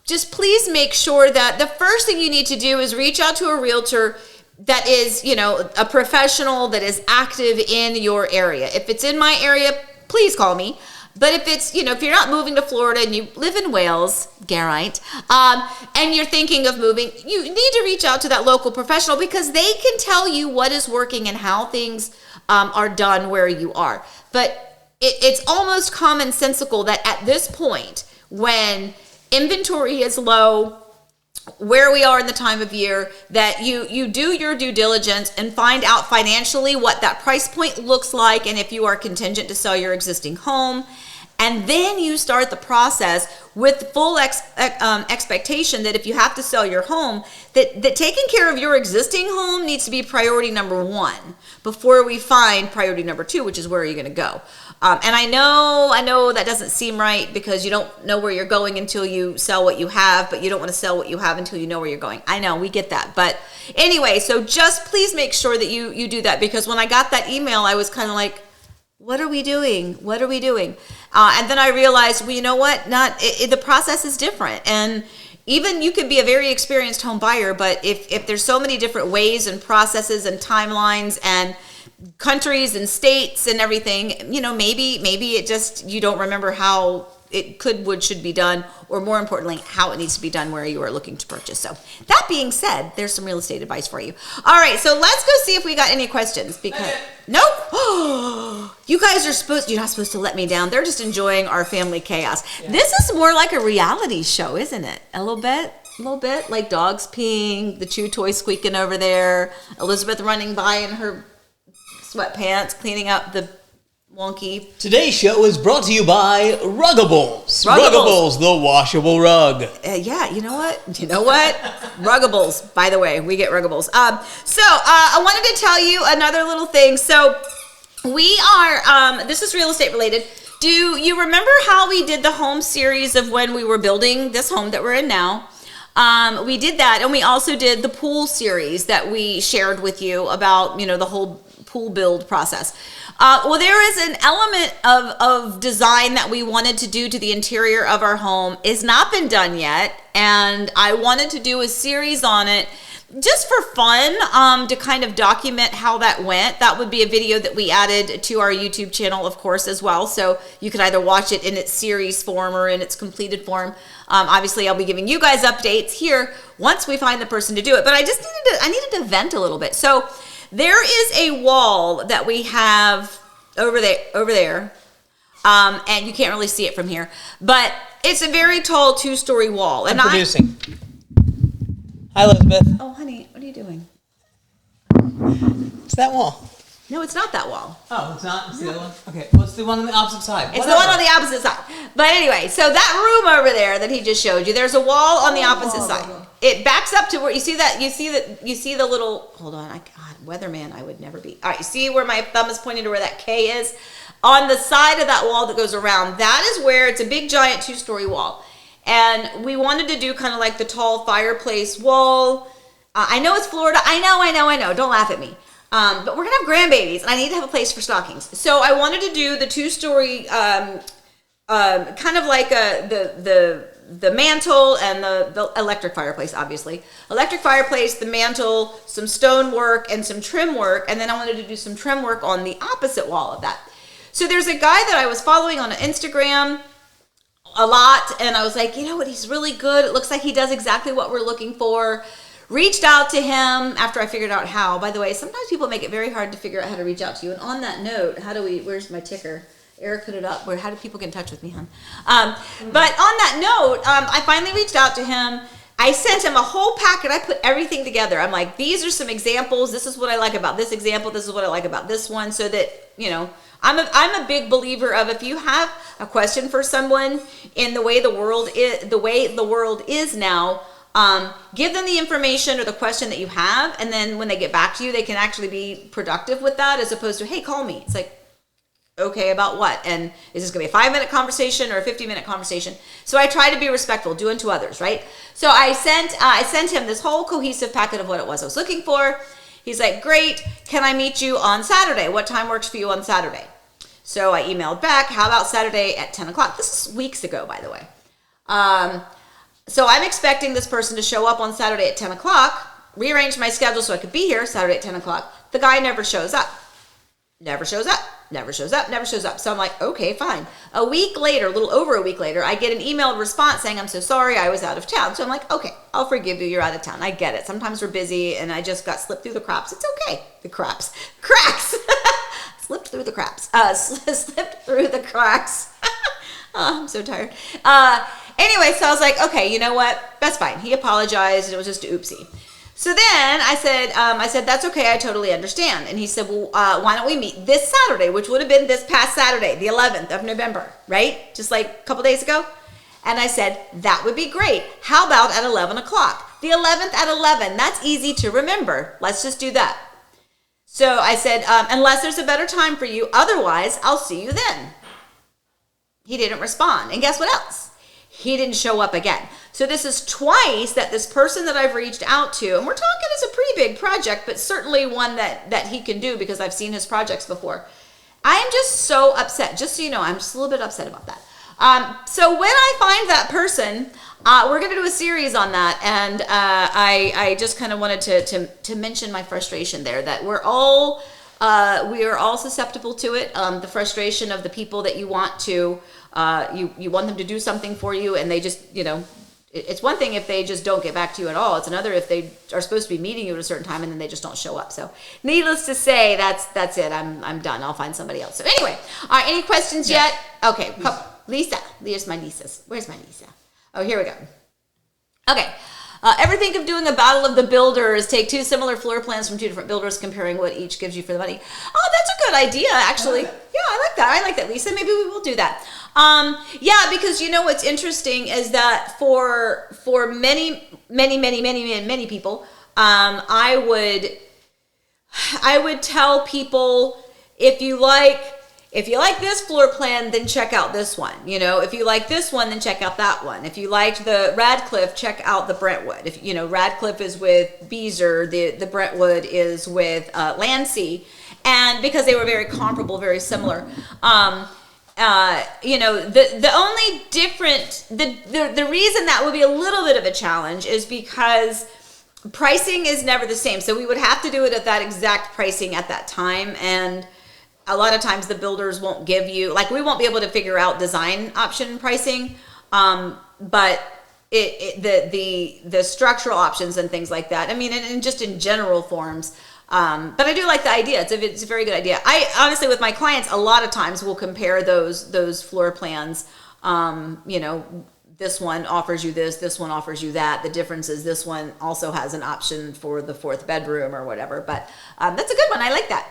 just please make sure that the first thing you need to do is reach out to a realtor that is, a professional that is active in your area. If it's in my area, please call me. But if it's, if you're not moving to Florida and you live in Wales, Geraint, and you're thinking of moving, you need to reach out to that local professional because they can tell you what is working and how things are done where you are. But it's almost commonsensical that at this point, when inventory is low, where we are in the time of year, that you do your due diligence and find out financially what that price point looks like and if you are contingent to sell your existing home. And then you start the process with full expectation that if you have to sell your home, that taking care of your existing home needs to be priority number one before we find priority number two, which is where you're going to go. And I know that doesn't seem right because you don't know where you're going until you sell what you have, but you don't want to sell what you have until you know where you're going. I know, we get that. But anyway, so just please make sure that you do that, because when I got that email, I was kind of like, what are we doing? What are we doing? And then I realized, well, you know what? The process is different. And even you could be a very experienced home buyer, but if there's so many different ways and processes and timelines and countries and states and everything, maybe it just, you don't remember how it should be done, or more importantly, how it needs to be done where you are looking to purchase. So that being said, there's some real estate advice for you. All right, so let's go see if we got any questions, because nope. You guys you're not supposed to let me down. They're just enjoying our family chaos. Yeah. This is more like a reality show, isn't it? A little bit, like dogs peeing, the chew toy squeaking over there, Elizabeth running by in her sweatpants, cleaning up the wonky. Today's show is brought to you by Ruggables. Ruggables, the washable rug. Yeah, you know what? Ruggables, by the way, we get Ruggables. So I wanted to tell you another little thing. So we are, this is real estate related. Do you remember how we did the home series of when we were building this home that we're in now? We did that, and we also did the pool series that we shared with you about, the whole pool build process. Well, there is an element of design that we wanted to do to the interior of our home. It's not been done yet, and I wanted to do a series on it just for fun, to kind of document how that went. That would be a video that we added to our YouTube channel, of course, as well. So you could either watch it in its series form or in its completed form. Obviously, I'll be giving you guys updates here once we find the person to do it. But I needed to vent a little bit. So there is a wall that we have over there. And you can't really see it from here, but it's a very tall 2-story wall. And I'm producing. Hi, Elizabeth. Oh, honey, what are you doing? It's that wall. No, it's not that wall. Oh, it's not? It's the other one? Okay, what's the one on the opposite side? It's the one on the opposite side. But anyway, so that room over there that he just showed you, there's a wall on the opposite side. It backs up to where you see the little, hold on, God, weatherman, I would never be. All right, you see where my thumb is pointing to where that K is? On the side of that wall that goes around, that is where it's a big giant 2-story wall. And we wanted to do kind of like the tall fireplace wall. I know it's Florida. I know. Don't laugh at me. But we're gonna have grandbabies, and I need to have a place for stockings. So I wanted to do the 2-story, kind of like the mantle and the electric fireplace, obviously. Electric fireplace, the mantle, some stone work, and some trim work, and then I wanted to do some trim work on the opposite wall of that. So there's a guy that I was following on Instagram a lot, and I was like, you know what, he's really good. It looks like he does exactly what we're looking for. Reached out to him after I figured out how. By the way, sometimes people make it very hard to figure out how to reach out to you. And on that note, where's my ticker? Eric put it up. How do people get in touch with me, hon? But on that note, I finally reached out to him. I sent him a whole packet. I put everything together. I'm like, these are some examples. This is what I like about this example. This is what I like about this one. So that, I'm a big believer of, if you have a question for someone in the way the world is now, give them the information or the question that you have, and then when they get back to you, they can actually be productive with that, as opposed to, hey, call me. It's like, okay, about what? And is this going to be a 5-minute conversation or a 50-minute conversation? So I try to be respectful, do unto others, right? So I sent him this whole cohesive packet of what it was I was looking for. He's like, great, can I meet you on Saturday? What time works for you on Saturday? So I emailed back, how about Saturday at 10 o'clock? This is weeks ago, by the way. So I'm expecting this person to show up on Saturday at 10 o'clock, rearrange my schedule so I could be here Saturday at 10 o'clock. The guy never shows up. Never shows up. So I'm like, okay, fine. A week later, a little over a week later, I get an emailed response saying, I'm so sorry, I was out of town. So I'm like, okay, I'll forgive you, you're out of town. I get it. Sometimes we're busy and I just got slipped through the cracks. It's okay. Cracks. Slipped through the cracks. Slipped through the cracks. Oh, I'm so tired. Anyway, so I was like, okay, you know what? That's fine. He apologized. It was just an oopsie. So then I said, that's okay. I totally understand. And he said, well, why don't we meet this Saturday, which would have been this past Saturday, the 11th of November, right? Just like a couple days ago. And I said, that would be great. How about at 11 o'clock? The 11th at 11. That's easy to remember. Let's just do that. So I said, unless there's a better time for you, otherwise I'll see you then. He didn't respond. And guess what else? He didn't show up again. So this is twice that this person that I've reached out to, and we're talking, it's a pretty big project, but certainly one that he can do because I've seen his projects before. I am just so upset. Just so you know, I'm just a little bit upset about that. So when I find that person, we're going to do a series on that. And I just kind of wanted to mention my frustration there, that we are all susceptible to it. The frustration of the people that you want to, you want them to do something for you, and they just, it's one thing if they just don't get back to you at all. It's another if they are supposed to be meeting you at a certain time and then they just don't show up. So needless to say, that's it. I'm done. I'll find somebody else. So anyway, all right, any questions yet? Okay, Lisa. There's my Lisa. Where's my Lisa? Oh, here we go. Okay. Ever think of doing a battle of the builders? Take two similar floor plans from two different builders, comparing what each gives you for the money. Oh, that's a good idea, actually. Yeah, I like that, Lisa. Maybe we will do that. Yeah, because what's interesting is that for many people, I would tell people, if you like this floor plan, then check out this one. If you like this one, then check out that one. If you liked the Radcliffe, check out the Brentwood. If Radcliffe is with Beezer, the Brentwood is with Lancey, and because they were very comparable, very similar. The only the reason that would be a little bit of a challenge is because pricing is never the same. So we would have to do it at that exact pricing at that time, and a lot of times the builders won't give you, we won't be able to figure out design option pricing, but the structural options and things like that. I mean, and just in general forms, But I do like the idea. It's a very good idea. I honestly, with my clients, a lot of times will compare those floor plans. This one offers you this one offers you that. The difference is this one also has an option for the 4th bedroom or whatever. But that's a good one. I like that.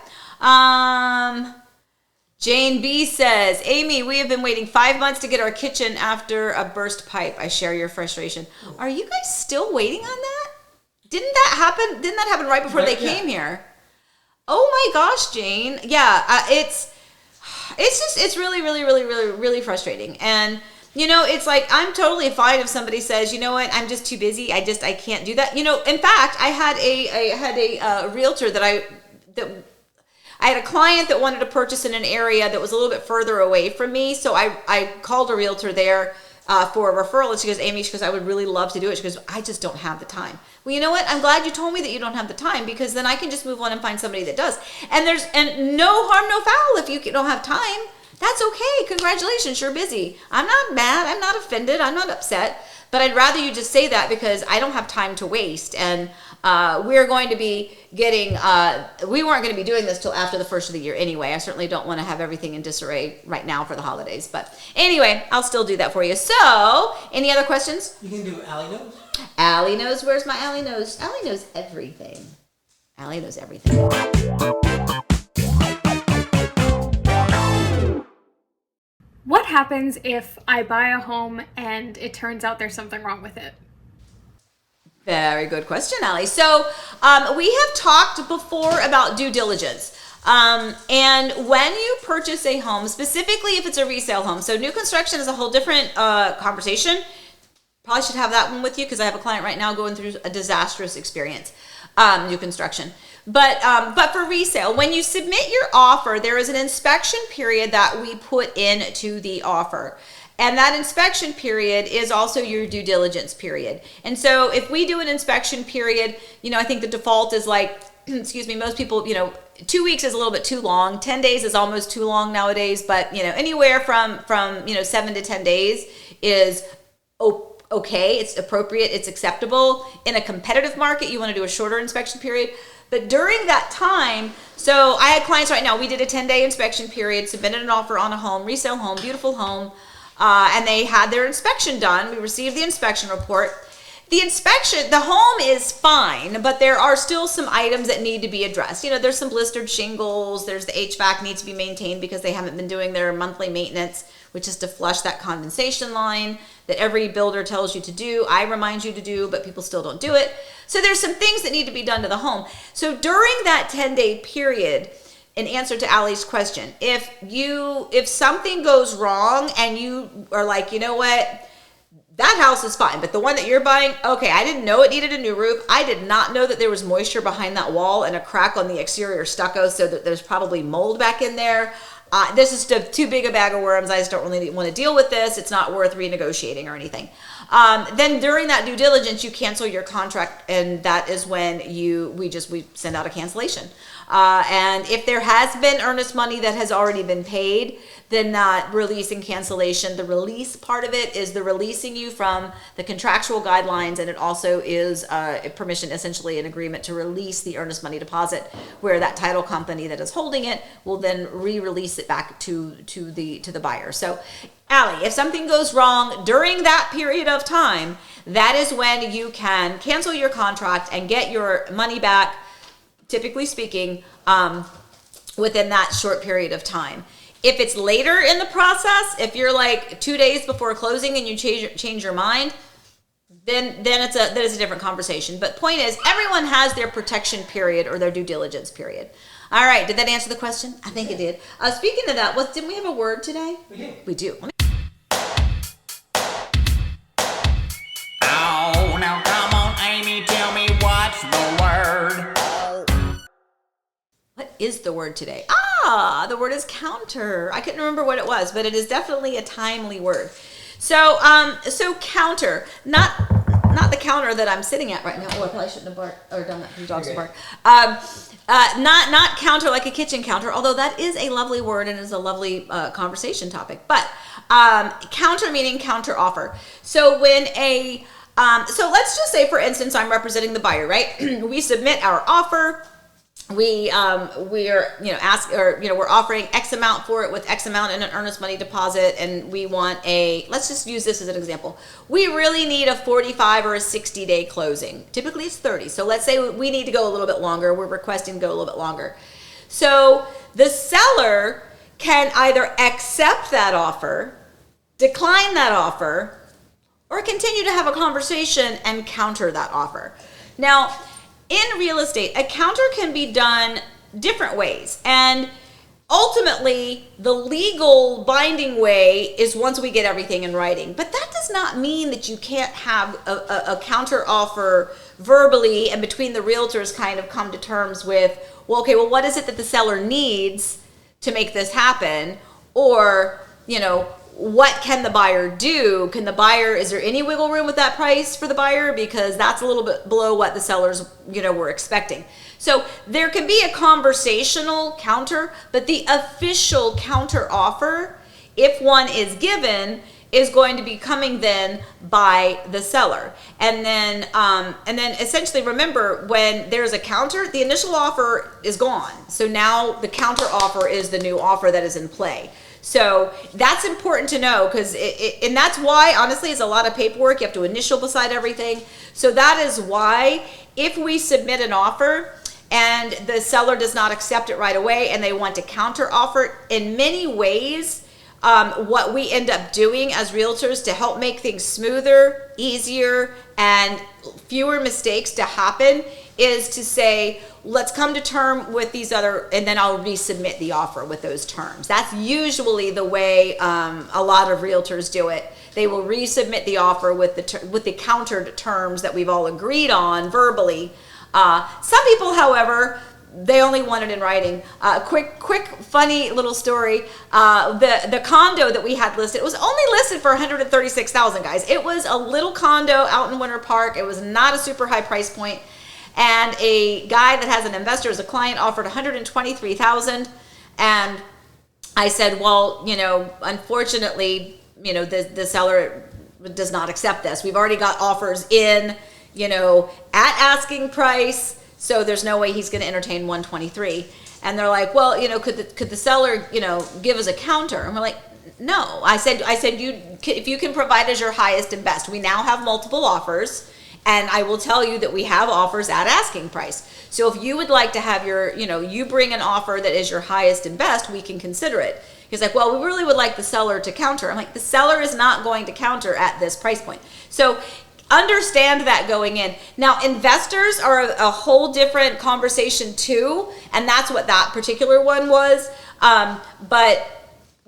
Jane B says, Amy, we have been waiting 5 months to get our kitchen after a burst pipe. I share your frustration. Are you guys still waiting on that? Didn't that happen right before they came here? Oh my gosh, Jane. Yeah, it's really, really, really, really, really frustrating. And it's like, I'm totally fine if somebody says, you know what, I'm just too busy. I can't do that. In fact, I had a realtor that I had a client that wanted to purchase in an area that was a little bit further away from me. So I called a realtor there for a referral. And she goes, Amy, I would really love to do it. She goes, I just don't have the time. Well, you know what? I'm glad you told me that you don't have the time, because then I can just move on and find somebody that does. And no harm, no foul if you don't have time. That's okay. Congratulations. You're busy. I'm not mad. I'm not offended. I'm not upset. But I'd rather you just say that, because I don't have time to waste. And we're going to be getting, we weren't going to be doing this till after the first of the year anyway. I certainly don't want to have everything in disarray right now for the holidays. But anyway, I'll still do that for you. So, any other questions? You can do Allie knows. Allie knows. Where's my Allie knows? Allie knows everything. Allie knows everything. What happens if I buy a home and it turns out there's something wrong with it? Very good question, Allie. So we have talked before about due diligence. And when you purchase a home, specifically if it's a resale home, so new construction is a whole different conversation. Probably should have that one with you, because I have a client right now going through a disastrous experience, new construction. But for resale, when you submit your offer, there is an inspection period that we put into the offer. And that inspection period is also your due diligence period. And so if we do an inspection period, I think the default is like, excuse me, most people, 2 weeks is a little bit too long. 10 days is almost too long nowadays. But, anywhere from 7 to 10 days is okay. It's appropriate. It's acceptable. In a competitive market, you want to do a shorter inspection period. But during that time, so I had clients right now, we did a 10-day inspection period, submitted an offer on a home, resale home, beautiful home, and they had their inspection done. We received the inspection report. The home is fine, but there are still some items that need to be addressed. There's some blistered shingles, there's the HVAC needs to be maintained because they haven't been doing their monthly maintenance, which is to flush that condensation line that every builder tells you to do. I remind you to do, but people still don't do it. So there's some things that need to be done to the home. So during that 10-day period, in answer to Allie's question, if something goes wrong and you are like, you know what, that house is fine, but the one that you're buying, okay, I didn't know it needed a new roof. I did not know that there was moisture behind that wall and a crack on the exterior stucco, so that there's probably mold back in there. This is too big a bag of worms. I just don't really want to deal with this. It's not worth renegotiating or anything. Then during that due diligence, you cancel your contract, and that is when we send out a cancellation. And if there has been earnest money that has already been paid, then that release and cancellation, the release part of it is the releasing you from the contractual guidelines, and it also is a permission, essentially an agreement to release the earnest money deposit, where that title company that is holding it will then re-release it back to the buyer. So, Allie, if something goes wrong during that period of time, that is when you can cancel your contract and get your money back, typically speaking, within that short period of time. If it's later in the process, if you're like 2 days before closing and you change your mind, then that is a different conversation. But point is, everyone has their protection period or their due diligence period. All right, did that answer the question? I think it did. Speaking of that, didn't we have a word today? We did. We do. Oh, now come on, Amy, tell me what's the word. What is the word today? The word is counter. I couldn't remember what it was, but it is definitely a timely word. So counter, not the counter that I'm sitting at right now. Oh, I probably shouldn't have barked or done that. The dogs bark. Not counter like a kitchen counter, although that is a lovely word and is a lovely conversation topic. But counter meaning counter offer. So when so let's just say, for instance, I'm representing the buyer, right? We submit our offer. we are, we're offering X amount for it with X amount in an earnest money deposit, and we want let's just use this as an example. We really need a 45 or a 60-day closing. Typically it's 30. So let's say we need to go a little bit longer. We're requesting to go a little bit longer. So the seller can either accept that offer, decline that offer, or continue to have a conversation and counter that offer. Now, in real estate, a counter can be done different ways. And ultimately, the legal binding way is once we get everything in writing. But that does not mean that you can't have a counter offer verbally and between the realtors kind of come to terms with, well, okay, well, what is it that the seller needs to make this happen? Or, what can the buyer do? Is there any wiggle room with that price for the buyer? Because that's a little bit below what the sellers, were expecting. So there can be a conversational counter, but the official counter offer, if one is given, is going to be coming then by the seller. And then essentially remember, when there's a counter, the initial offer is gone. So now the counter offer is the new offer that is in play. So that's important to know, because and that's why, honestly, it's a lot of paperwork. You have to initial beside everything. So that is why if we submit an offer and the seller does not accept it right away and they want to counter offer, in many ways, what we end up doing as realtors to help make things smoother, easier, and fewer mistakes to happen is to say, let's come to term with these other, and then I'll resubmit the offer with those terms. That's usually the way a lot of realtors do it. They will resubmit the offer with the countered terms that we've all agreed on verbally. Some people, however, they only want it in writing. Quick, funny little story. The condo that we had listed, it was only listed for $136,000, guys. It was a little condo out in Winter Park. It was not a super high price point. And a guy that has an investor as a client offered $123,000. And I said, well, unfortunately, the seller does not accept this. We've already got offers in, at asking price. So there's no way he's going to entertain 123. And they're like, well, could the seller, give us a counter? And we're like, no. I said, if you can provide as your highest and best. We now have multiple offers. And I will tell you that we have offers at asking price. So if you would like to have you bring an offer that is your highest and best, we can consider it. He's like, well, we really would like the seller to counter. I'm like, the seller is not going to counter at this price point. So understand that going in. Now, investors are a whole different conversation too. And that's what that particular one was. But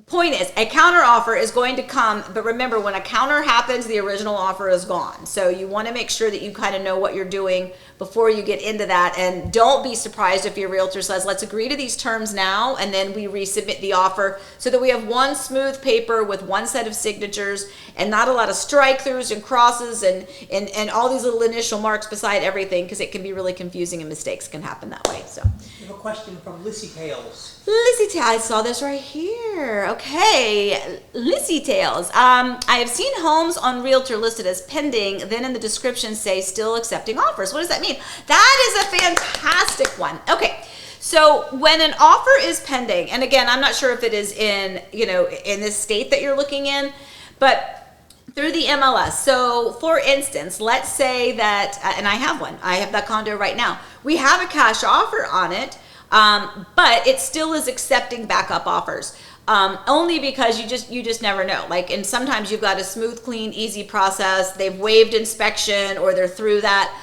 point is, a counter offer is going to come, but remember, when a counter happens, the original offer is gone. So you want to make sure that you kind of know what you're doing before you get into that. And don't be surprised if your realtor says, let's agree to these terms now, and then we resubmit the offer, so that we have one smooth paper with one set of signatures and not a lot of strike throughs and crosses and all these little initial marks beside everything, because it can be really confusing and mistakes can happen that way. So We have a question from Lissy Tales. Lissy Tales, I saw this right here. Okay, Lissy Tales. I have seen homes on Realtor listed as pending, then in the description say still accepting offers. What does that mean? That is a fantastic one. Okay, so when an offer is pending, and again, I'm not sure if it is in, in this state that you're looking in, but through the MLS. So for instance, let's say that, and I have one, I have that condo right now. We have a cash offer on it, but it still is accepting backup offers. Only because you just never know. And sometimes you've got a smooth, clean, easy process. They've waived inspection or they're through that.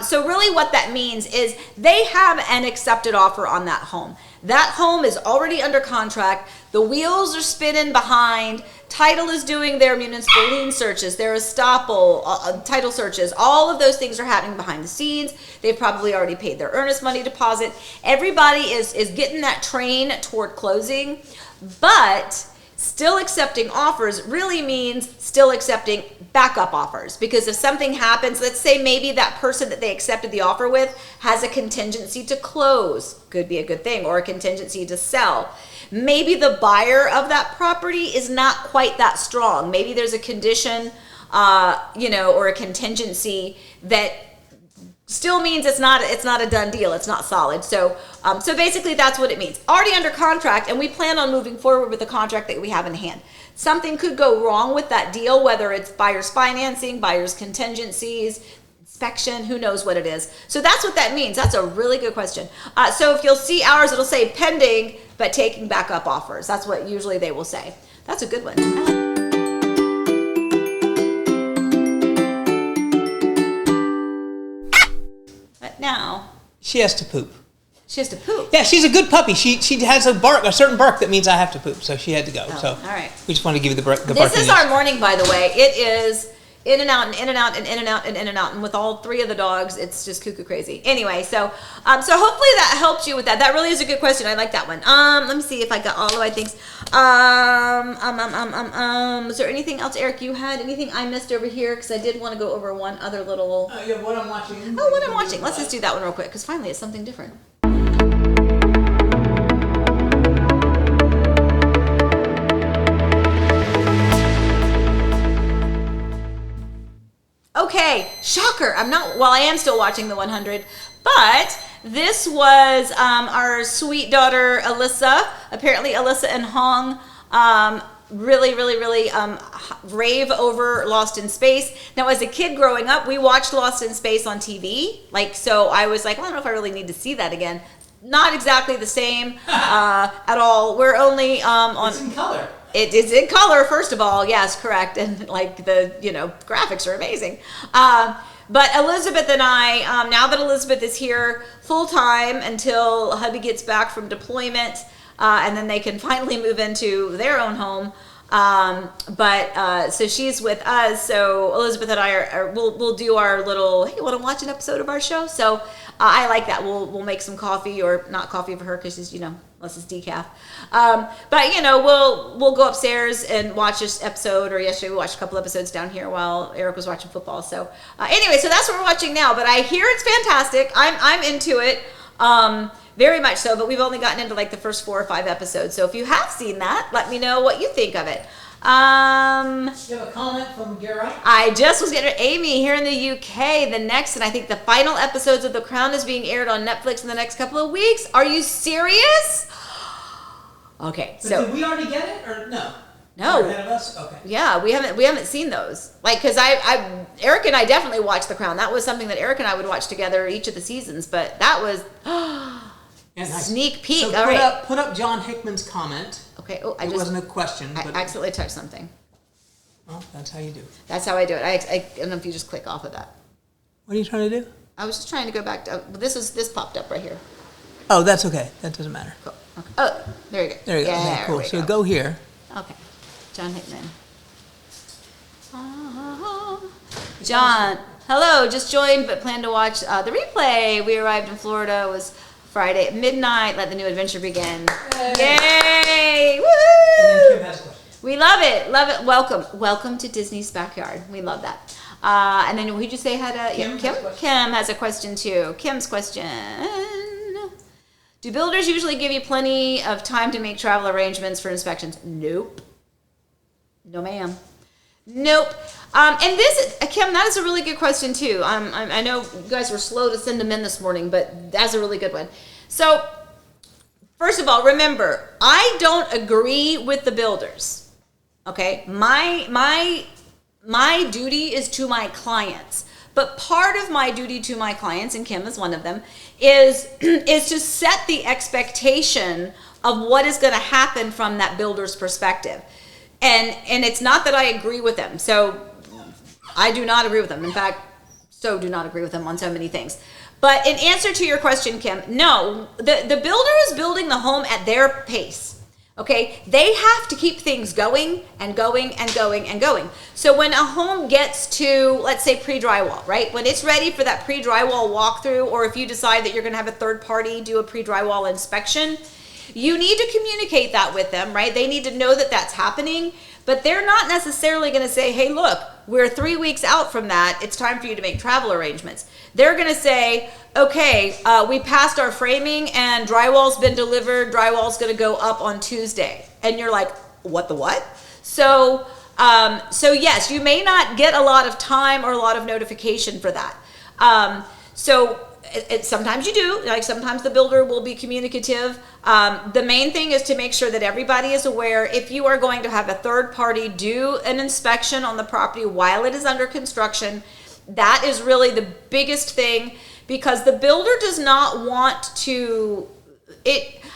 So really what that means is they have an accepted offer on that home. That home is already under contract. The wheels are spinning behind. Title is doing their municipal lien searches, their estoppel, title searches. All of those things are happening behind the scenes. They've probably already paid their earnest money deposit. Everybody is getting that train toward closing, but still accepting offers really means still accepting backup offers. Because if something happens, let's say maybe that person that they accepted the offer with has a contingency to close, could be a good thing, or a contingency to sell. Maybe the buyer of that property is not quite that strong. Maybe there's a condition, or a contingency that still means it's not a done deal. It's not solid. So basically that's what it means. Already under contract, and we plan on moving forward with the contract that we have in hand. Something could go wrong with that deal, whether it's buyer's financing, buyer's contingencies, inspection, who knows what it is. So that's what that means. That's a really good question. So if you'll see ours, it'll say pending, but taking back up offers. That's what usually they will say. That's a good one. But now She has to poop. she has to poop. Yeah, she's a good puppy. She has a certain bark that means I have to poop, so she had to go. So all right. we just want to give you the bark. This is our morning, by the way. It is in and out and in and out and in and out and in and out. And with all three of the dogs, it's just cuckoo crazy. Anyway, so hopefully that helped you with that. That really is a good question. I like that one. Let me see if I got all the right things. Was there anything else, Eric, you had? Anything I missed over here? Because I did want to go over one other little... yeah, what I'm watching. Oh, what I'm watching. Let's just do that one real quick, because finally it's something different. Okay, shocker. I am still watching the 100, but this was our sweet daughter, Alyssa. Apparently, Alyssa and Hong really rave over Lost in Space. Now, as a kid growing up, we watched Lost in Space on TV. So I was like, I don't know if I really need to see that again. Not exactly the same at all. We're only on... It's in color. It is in color, first of all. Yes, correct. And the graphics are amazing. But Elizabeth and I, now that Elizabeth is here full time until hubby gets back from deployment, and then they can finally move into their own home. So she's with us. So Elizabeth and I we'll do our little, hey, want to watch an episode of our show? So I like that. We'll make some coffee, or not coffee for her because she's, unless it's decaf. We'll go upstairs and watch this episode, or yesterday we watched a couple episodes down here while Eric was watching football. So anyway, so that's what we're watching now. But I hear it's fantastic. I'm into it. Very much so, but we've only gotten into the first 4 or 5 episodes. So if you have seen that, let me know what you think of it. You have a comment from Gara? I just was getting Amy here in the UK. The next, and I think the final episodes of The Crown is being aired on Netflix in the next couple of weeks. Are you serious? Okay, so did we already get it or no? No. You're ahead of us? Okay. Yeah, we haven't seen those. Because Eric and I definitely watched The Crown. That was something that Eric and I would watch together each of the seasons. But that was Nice. Sneak peek. So all right. Put up John Hickman's comment. Okay. Oh, It wasn't a question. I But accidentally touched something. Well, that's how you do it. That's how I do it. I don't know if you just click off of that. What are you trying to do? I was just trying to go back to this popped up right here. Oh, that's okay. That doesn't matter. Cool. Okay. Oh, there you go. There you go. Yeah, Okay, cool. we So go here. Okay. John Hickman. John, hello. Just joined, but plan to watch the replay. We arrived in Florida. It was Friday at midnight. Let the new adventure begin. Yay! Woo! And then Kim has a question. We love it. Love it. Welcome to Disney's backyard. We love that. And then who did you say had a Kim? Kim has a question too. Kim's question. Do builders usually give you plenty of time to make travel arrangements for inspections? Nope. No, ma'am. Nope. And this, Kim, that is a really good question too. I know you guys were slow to send them in this morning, but that's a really good one. So, first of all, remember, I don't agree with the builders. Okay, my duty is to my clients. But part of my duty to my clients, and Kim is one of them, is to set the expectation of what is going to happen from that builder's perspective. And it's not that I agree with them. So I do not agree with them. In fact, so do not agree with them on so many things. But in answer to your question, Kim, no, the builder is building the home at their pace. Okay, they have to keep things going and going and going and going. So when a home gets to, let's say, pre-drywall, right? When it's ready for that pre-drywall walkthrough, or if you decide that you're going to have a third party do a pre-drywall inspection, you need to communicate that with them, right? They need to know that that's happening, but they're not necessarily going to say, hey, look, we're 3 weeks out from that. It's time for you to make travel arrangements. They're going to say, okay, we passed our framing and drywall's been delivered. Drywall's going to go up on Tuesday. And you're like, what the what? So yes, you may not get a lot of time or a lot of notification for that. So sometimes you do, like sometimes the builder will be communicative. The main thing is to make sure that everybody is aware if you are going to have a third party do an inspection on the property while it is under construction. That is really the biggest thing, because the builder does not want to,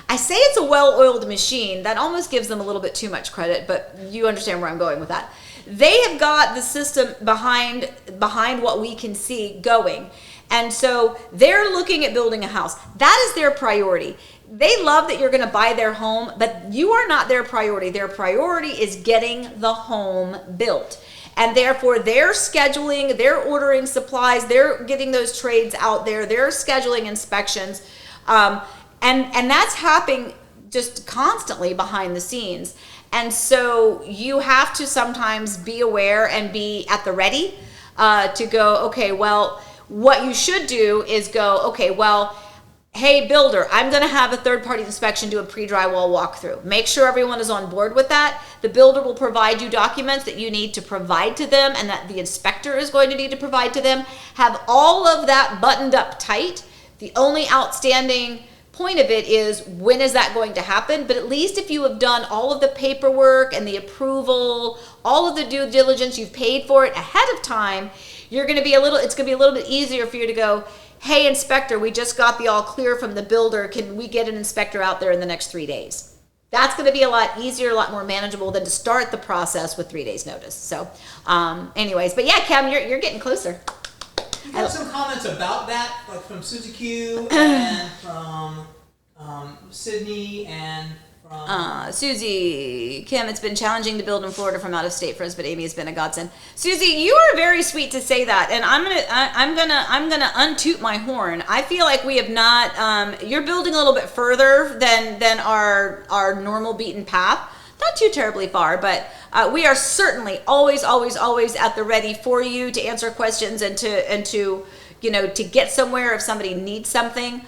I say it's a well-oiled machine. That almost gives them a little bit too much credit, but you understand where I'm going with that. They have got the system behind what we can see going. And so they're looking at building a house. That is their priority. They love that you're going to buy their home, but you are not their priority. Their priority is getting the home built. And therefore, they're scheduling, they're ordering supplies, they're getting those trades out there, they're scheduling inspections. And that's happening just constantly behind the scenes. And so you have to sometimes be aware and be at the ready to go, okay, well, what you should do is go, okay, well, hey, builder, I'm going to have a third-party inspection, do a pre-drywall walkthrough. Make sure everyone is on board with that. The builder will provide you documents that you need to provide to them and that the inspector is going to need to provide to them. Have all of that buttoned up tight. The only outstanding point of it is, when is that going to happen? But at least if you have done all of the paperwork and the approval, all of the due diligence, you've paid for it ahead of time, it's going to be a little bit easier for you to go, hey, inspector, we just got the all clear from the builder. Can we get an inspector out there in the next 3 days? That's going to be a lot easier, a lot more manageable than to start the process with 3 days notice. So anyways, but yeah, Cam, you're getting closer. You have some comments about that, like from Susie Q and from Sydney and from Susie, Kim, it's been challenging to build in Florida from out of state for us, but Amy has been a godsend. Susie, you are very sweet to say that, and I'm gonna untoot my horn. I feel like we have not. You're building a little bit further than our normal beaten path. Not too terribly far, but we are certainly always at the ready for you to answer questions and to to get somewhere if somebody needs something.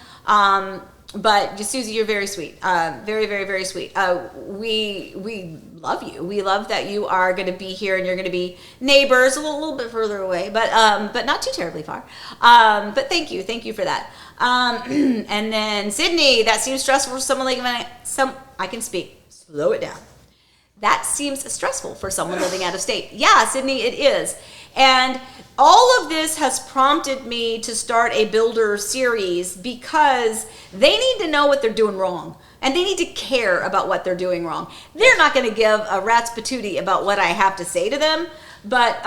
But Susie, you're very sweet, very sweet. We love you. We love that you are going to be here and you're going to be neighbors a little bit further away, but not too terribly far. But thank you for that. And then Sydney, that seems stressful for someone like I can speak. Slow it down. That seems stressful for someone living out of state. Yeah, Sydney, it is. And all of this has prompted me to start a builder series because they need to know what they're doing wrong. And they need to care about what they're doing wrong. They're not going to give a rat's patootie about what I have to say to them. But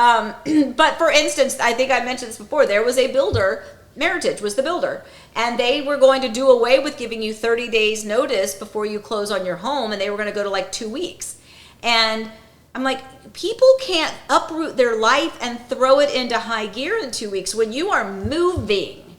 for instance, I think I mentioned this before, there was a builder, Meritage was the builder, and they were going to do away with giving you 30 days notice before you close on your home, and they were going to go to like 2 weeks. And I'm like, people can't uproot their life and throw it into high gear in 2 weeks when you are moving.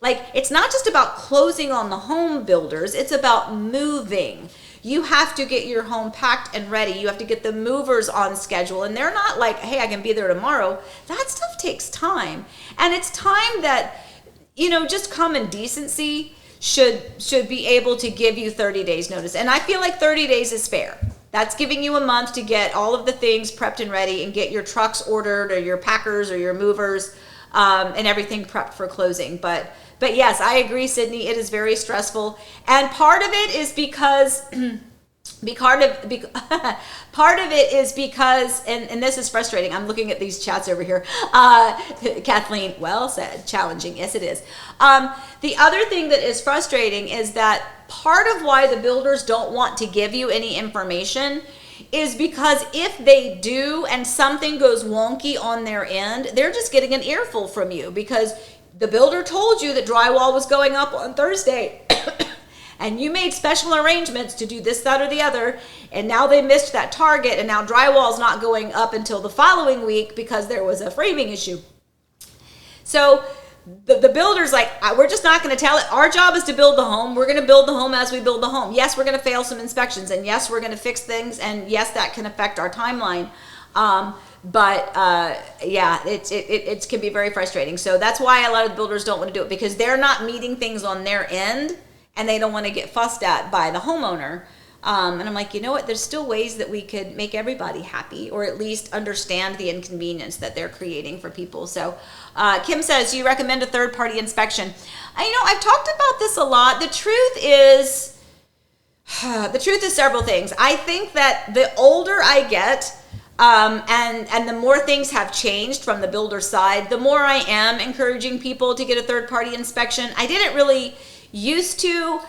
Like, it's not just about closing on the home, builders, it's about moving. You have to get your home packed and ready. You have to get the movers on schedule. And they're not like, hey, I can be there tomorrow. That stuff takes time. And it's time that, just common decency should be able to give you 30 days notice. And I feel like 30 days is fair. That's giving you a month to get all of the things prepped and ready and get your trucks ordered or your packers or your movers and everything prepped for closing. But yes, I agree, Sydney. It is very stressful. And part of it is because, part of it is because, and this is frustrating. I'm looking at these chats over here. Kathleen, well said, challenging. Yes, it is. The other thing that is frustrating is that part of why the builders don't want to give you any information is because if they do and something goes wonky on their end, they're just getting an earful from you because the builder told you that drywall was going up on Thursday and you made special arrangements to do this, that, or the other, and now they missed that target, and now drywall's not going up until the following week because there was a framing issue. So the builder's like, we're just not going to tell it. Our job is to build the home. We're going to build the home as we build the home. Yes, we're going to fail some inspections, and yes, we're going to fix things, and yes, that can affect our timeline. Yeah, it can be very frustrating. So that's why a lot of the builders don't want to do it, because they're not meeting things on their end and they don't want to get fussed at by the homeowner. And I'm like, you know what? There's still ways that we could make everybody happy, or at least understand the inconvenience that they're creating for people. So Kim says, you recommend a third-party inspection. I've talked about this a lot. The truth is several things. I think that the older I get, and the more things have changed from the builder side, the more I am encouraging people to get a third-party inspection. I didn't really used to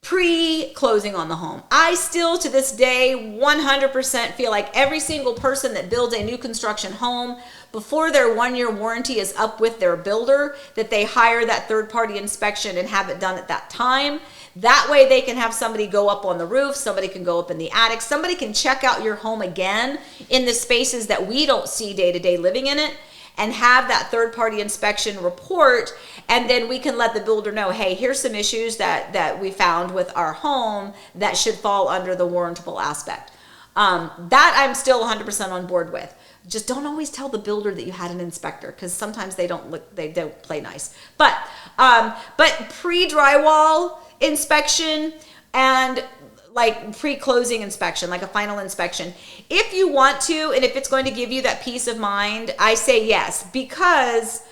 pre-closing on the home. I still, to this day, 100% feel like every single person that builds a new construction home, before their 1-year warranty is up with their builder, that they hire that third-party inspection and have it done at that time. That way they can have somebody go up on the roof, somebody can go up in the attic, somebody can check out your home again in the spaces that we don't see day-to-day living in it, and have that third-party inspection report, and then we can let the builder know, hey, here's some issues that we found with our home that should fall under the warrantable aspect. That I'm still 100% on board with. Just don't always tell the builder that you had an inspector, because sometimes they don't play nice. But pre-drywall inspection and like pre-closing inspection, like a final inspection, if you want to, and if it's going to give you that peace of mind, I say yes, because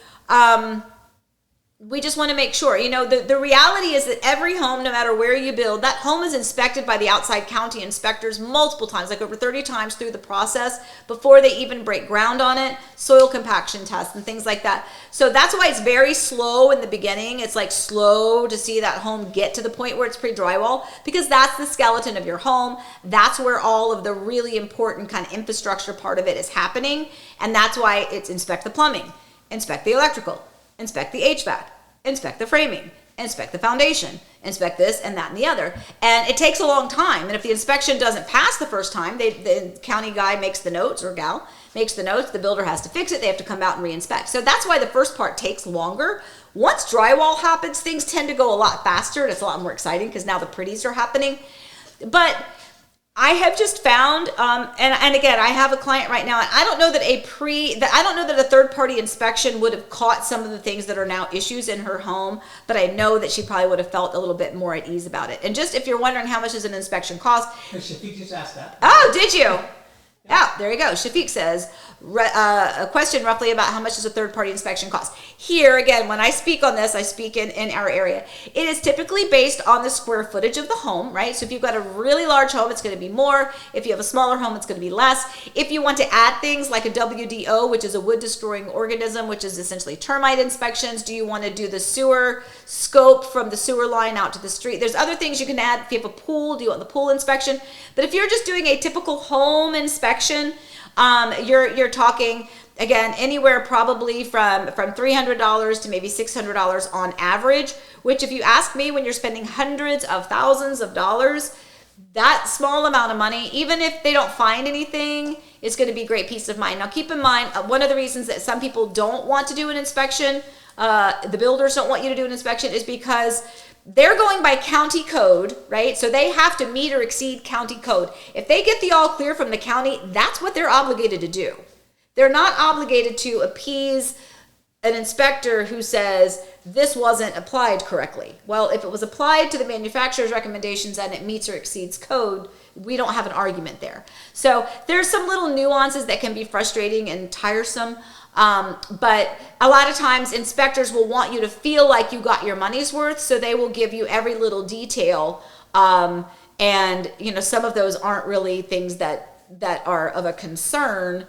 we just want to make sure. The reality is that every home, no matter where you build, that home is inspected by the outside county inspectors multiple times, like over 30 times through the process before they even break ground on it, soil compaction tests and things like that. So that's why it's very slow in the beginning. It's like slow to see that home get to the point where it's pre-drywall, because that's the skeleton of your home. That's where all of the really important kind of infrastructure part of it is happening. And that's why it's inspect the plumbing, inspect the electrical, inspect the HVAC, inspect the framing, inspect the foundation, inspect this and that and the other. And it takes a long time. And if the inspection doesn't pass the first time, the county guy makes the notes, or gal makes the notes, the builder has to fix it, they have to come out and re-inspect. So that's why the first part takes longer. Once drywall happens, things tend to go a lot faster, and it's a lot more exciting because now the pretties are happening. But I have just found, and again, I have a client right now, and I don't know that a third-party inspection would have caught some of the things that are now issues in her home, but I know that she probably would have felt a little bit more at ease about it. And just if you're wondering how much does an inspection cost? Shafiq just asked that. Oh, did you? Yeah, there you go. Shafiq says, a question roughly about how much does a third-party inspection cost. Here, again, when I speak on this, I speak in our area. It is typically based on the square footage of the home, right? So if you've got a really large home, it's going to be more. If you have a smaller home, it's going to be less. If you want to add things like a WDO, which is a wood-destroying organism, which is essentially termite inspections, do you want to do the sewer scope from the sewer line out to the street? There's other things you can add. If you have a pool, do you want the pool inspection? But if you're just doing a typical home inspection, you're talking, again, anywhere probably from $300 to maybe $600 on average, which if you ask me, when you're spending hundreds of thousands of dollars, that small amount of money, even if they don't find anything, is going to be great peace of mind. Now keep in mind, one of the reasons that some people don't want to do an inspection, the builders don't want you to do an inspection, is because they're going by county code, right? So they have to meet or exceed county code. If they get the all clear from the county, that's what they're obligated to do. They're not obligated to appease an inspector who says this wasn't applied correctly. Well, if it was applied to the manufacturer's recommendations and it meets or exceeds code, we don't have an argument there. So there's some little nuances that can be frustrating and tiresome. But a lot of times inspectors will want you to feel like you got your money's worth, so they will give you every little detail. And some of those aren't really things that are of a concern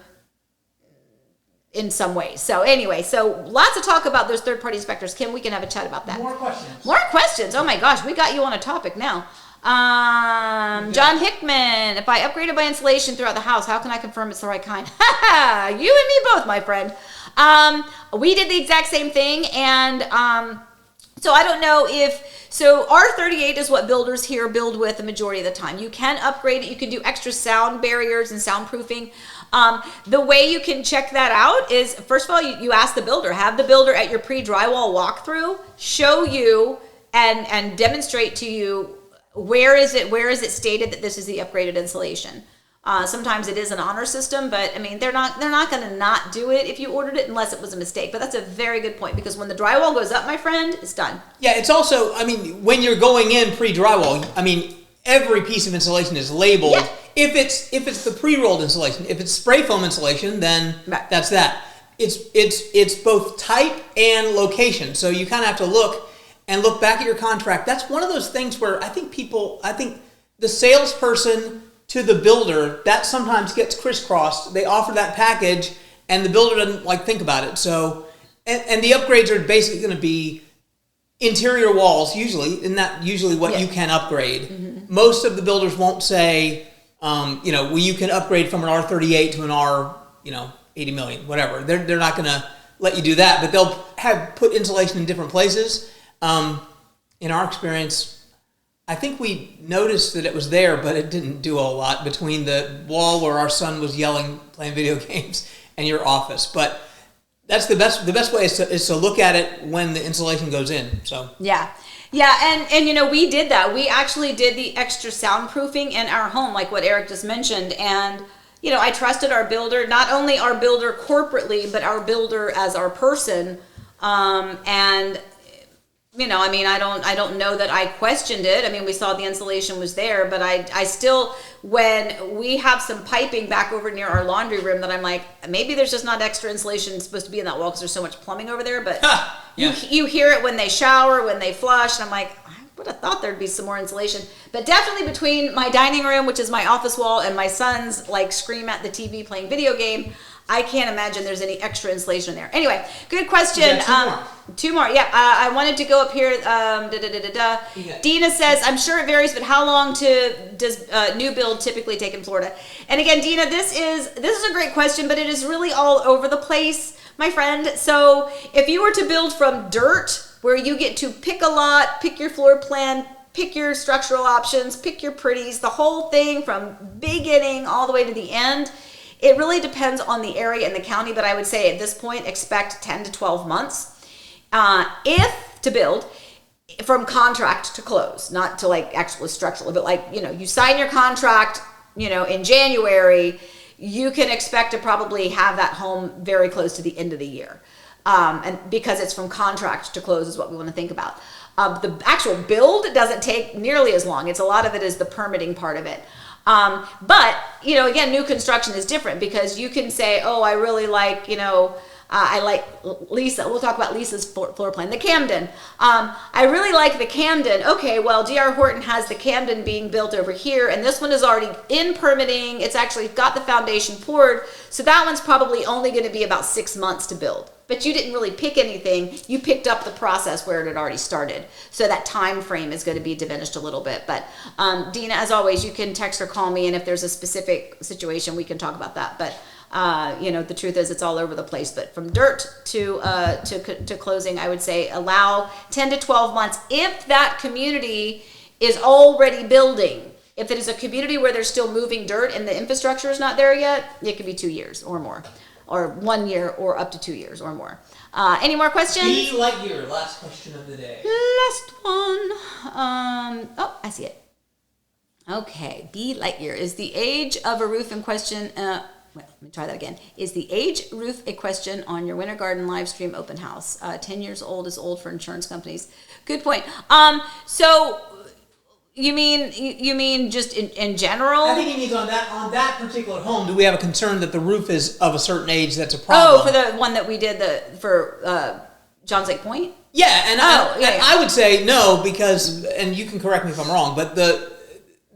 in some ways. So anyway, so lots of talk about those third-party inspectors. Kim, we can have a chat about that. More questions. More questions. Oh my gosh, we got you on a topic now. John Hickman, if I upgraded my insulation throughout the house, how can I confirm it's the right kind? You and me both, my friend. We did the exact same thing, and so I don't know so R38 is what builders here build with the majority of the time. You can upgrade it. You can do extra sound barriers and soundproofing. The way you can check that out is, first of all, you ask the builder, have the builder at your pre-drywall walkthrough show you and demonstrate to you where is it stated that this is the upgraded insulation. Sometimes it is an honor system, but I mean, they're not going to not do it if you ordered it unless it was a mistake. But that's a very good point, because when the drywall goes up, my friend, it's done. Yeah, it's also, I mean, when you're going in pre-drywall, I mean, every piece of insulation is labeled. Yeah. If it's the pre-rolled insulation, if it's spray foam insulation, then Right. that's that. It's both type and location. So you kind of have to look back at your contract. That's one of those things where I think the salesperson to the builder, that sometimes gets crisscrossed. They offer that package and the builder doesn't think about it. So, and the upgrades are basically going to be interior walls usually, and that usually what you can upgrade. Mm-hmm. Most of the builders won't say, well, you can upgrade from an R38 to an R, 80 million, whatever. They're not going to let you do that, but they'll put insulation in different places. In our experience, I think we noticed that it was there, but it didn't do a lot between the wall where our son was yelling, playing video games, and your office. But that's the best way is to look at it when the insulation goes in. So yeah, and we did that. We actually did the extra soundproofing in our home, like what Eric just mentioned, and I trusted our builder, not only our builder corporately, but our builder as our person, and. I don't know that I questioned it. I mean, we saw the insulation was there, but I still, when we have some piping back over near our laundry room that I'm like, maybe there's just not extra insulation supposed to be in that wall because there's so much plumbing over there, but you hear it when they shower, when they flush, and I'm like, I would have thought there'd be some more insulation. But definitely between my dining room, which is my office wall, and my son's scream at the TV playing video game, I can't imagine there's any extra insulation there. Anyway, good question. Two more. Yeah, I wanted to go up here. Dina says, I'm sure it varies, but how long does new build typically take in Florida? And again, Dina, this is a great question, but it is really all over the place, my friend. So if you were to build from dirt, where you get to pick a lot, pick your floor plan, pick your structural options, pick your pretties, the whole thing from beginning all the way to the end, it really depends on the area and the county, but I would say at this point, expect 10 to 12 months. If to build from contract to close, not to actually structural, but you sign your contract, in January, you can expect to probably have that home very close to the end of the year. And because it's from contract to close is what we want to think about. The actual build doesn't take nearly as long. A lot of it is the permitting part of it. But, again, new construction is different because you can say, oh, I really like, I like Lisa. We'll talk about Lisa's floor plan, the Camden. I really like the Camden. Okay, well, D.R. Horton has the Camden being built over here, and this one is already in permitting. It's actually got the foundation poured, so that one's probably only going to be about 6 months to build. But you didn't really pick anything. You picked up the process where it had already started. So that time frame is going to be diminished a little bit. But Dina, as always, you can text or call me, and if there's a specific situation, we can talk about that. But the truth is, it's all over the place. But from dirt to closing, I would say allow 10 to 12 months if that community is already building. If it is a community where they're still moving dirt and the infrastructure is not there yet, it could be 2 years or more. Or 1 year, or up to 2 years, or more. Any more questions? B. Lightyear, last question of the day. Last one. I see it. Okay, B. Lightyear. Is the age of a roof in question... let me try that again. Is the age roof a question on your Winter Garden live stream open house? 10 years old is old for insurance companies. Good point. So... You mean just in general? I think he means on that particular home. Do we have a concern that the roof is of a certain age that's a problem? Oh, for the one that we did for Johns Lake Point? Yeah, and I would say no because, and you can correct me if I'm wrong, but the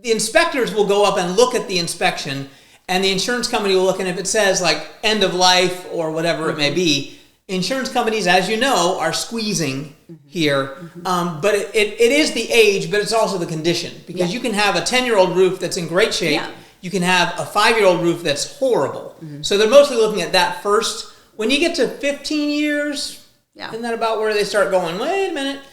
inspectors will go up and look at the inspection, and the insurance company will look, and if it says end of life or whatever it may be, insurance companies, as you know, are squeezing here. But it is the age, but it's also the condition. Because you can have a 10-year-old roof that's in great shape. Yeah. You can have a 5-year-old roof that's horrible. So they're mostly looking at that first. When you get to 15 years, isn't that about where they start going, wait a minute?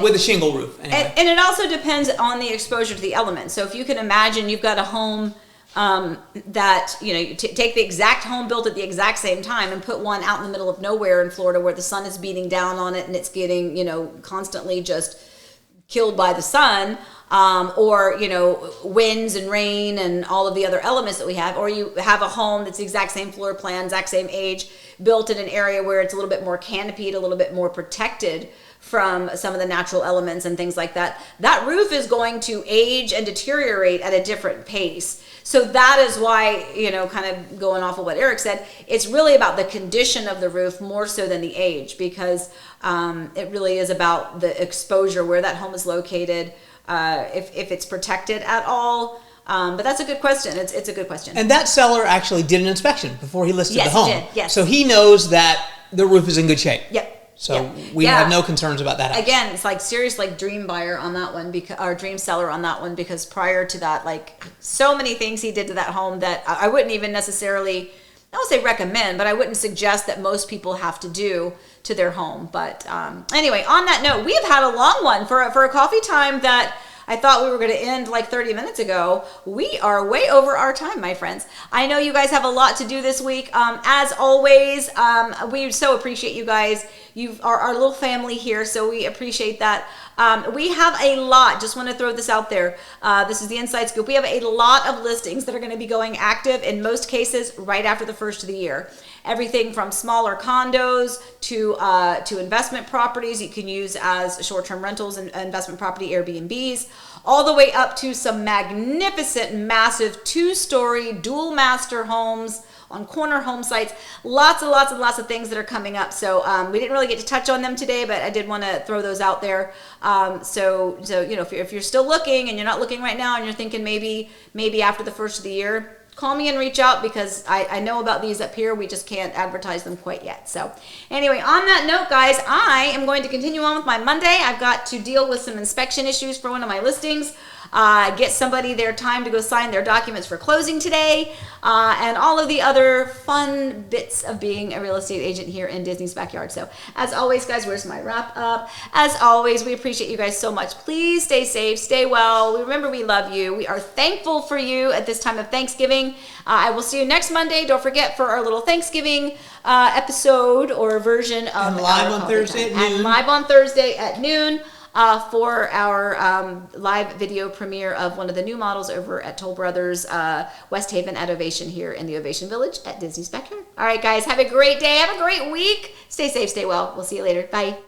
With a shingle roof. Anyway. And it also depends on the exposure to the elements. So if you can imagine you've got a home... that you take the exact home built at the exact same time and put one out in the middle of nowhere in Florida where the sun is beating down on it and it's getting constantly just killed by the sun, or winds and rain and all of the other elements that we have, or you have a home that's the exact same floor plan, exact same age, built in an area where it's a little bit more canopied, a little bit more protected from some of the natural elements and things like that, that roof is going to age and deteriorate at a different pace. So that is why, kind of going off of what Eric said, it's really about the condition of the roof more so than the age, because it really is about the exposure, where that home is located, if it's protected at all. But that's a good question. It's a good question. And that seller actually did an inspection before he listed the home. Yes, he did. Yes. So he knows that the roof is in good shape. Yep. So we have no concerns about that house. Again, it's like serious, like dream buyer on that one, or dream seller on that one, because prior to that, like so many things he did to that home that I wouldn't even necessarily, I don't say recommend, but I wouldn't suggest that most people have to do to their home. But anyway, on that note, we have had a long one for a coffee time that I thought we were going to end like 30 minutes ago. We are way over our time, my friends. I know you guys have a lot to do this week. As always, we so appreciate you guys. You are our little family here, so we appreciate that. We have a lot, just want to throw this out there. This is the Inside Scoop. We have a lot of listings that are going to be going active in most cases right after the first of the year. Everything from smaller condos to investment properties you can use as short-term rentals and investment property Airbnbs, all the way up to some magnificent, massive 2-story dual master homes on corner home sites. Lots and lots of things that are coming up. So we didn't really get to touch on them today, but I did want to throw those out there. So if you're still looking and you're not looking right now and you're thinking maybe after the first of the year, call me and reach out, because I know about these up here. We just can't advertise them quite yet. So anyway, on that note, guys, I am going to continue on with my Monday. I've got to deal with some inspection issues for one of my listings. Get somebody their time to go sign their documents for closing today, and all of the other fun bits of being a real estate agent here in Disney's backyard. So as always, guys, where's my wrap up? As always, we appreciate you guys so much. Please stay safe, stay well. Remember, we love you. We are thankful for you at this time of Thanksgiving. I will see you next Monday. Don't forget for our little Thanksgiving episode or version of and live on Thursday at noon. And live on Thursday at noon. For our live video premiere of one of the new models over at Toll Brothers West Haven at Ovation here in the Ovation Village at Disney's backyard. All right, guys, have a great day. Have a great week. Stay safe, stay well. We'll see you later. Bye.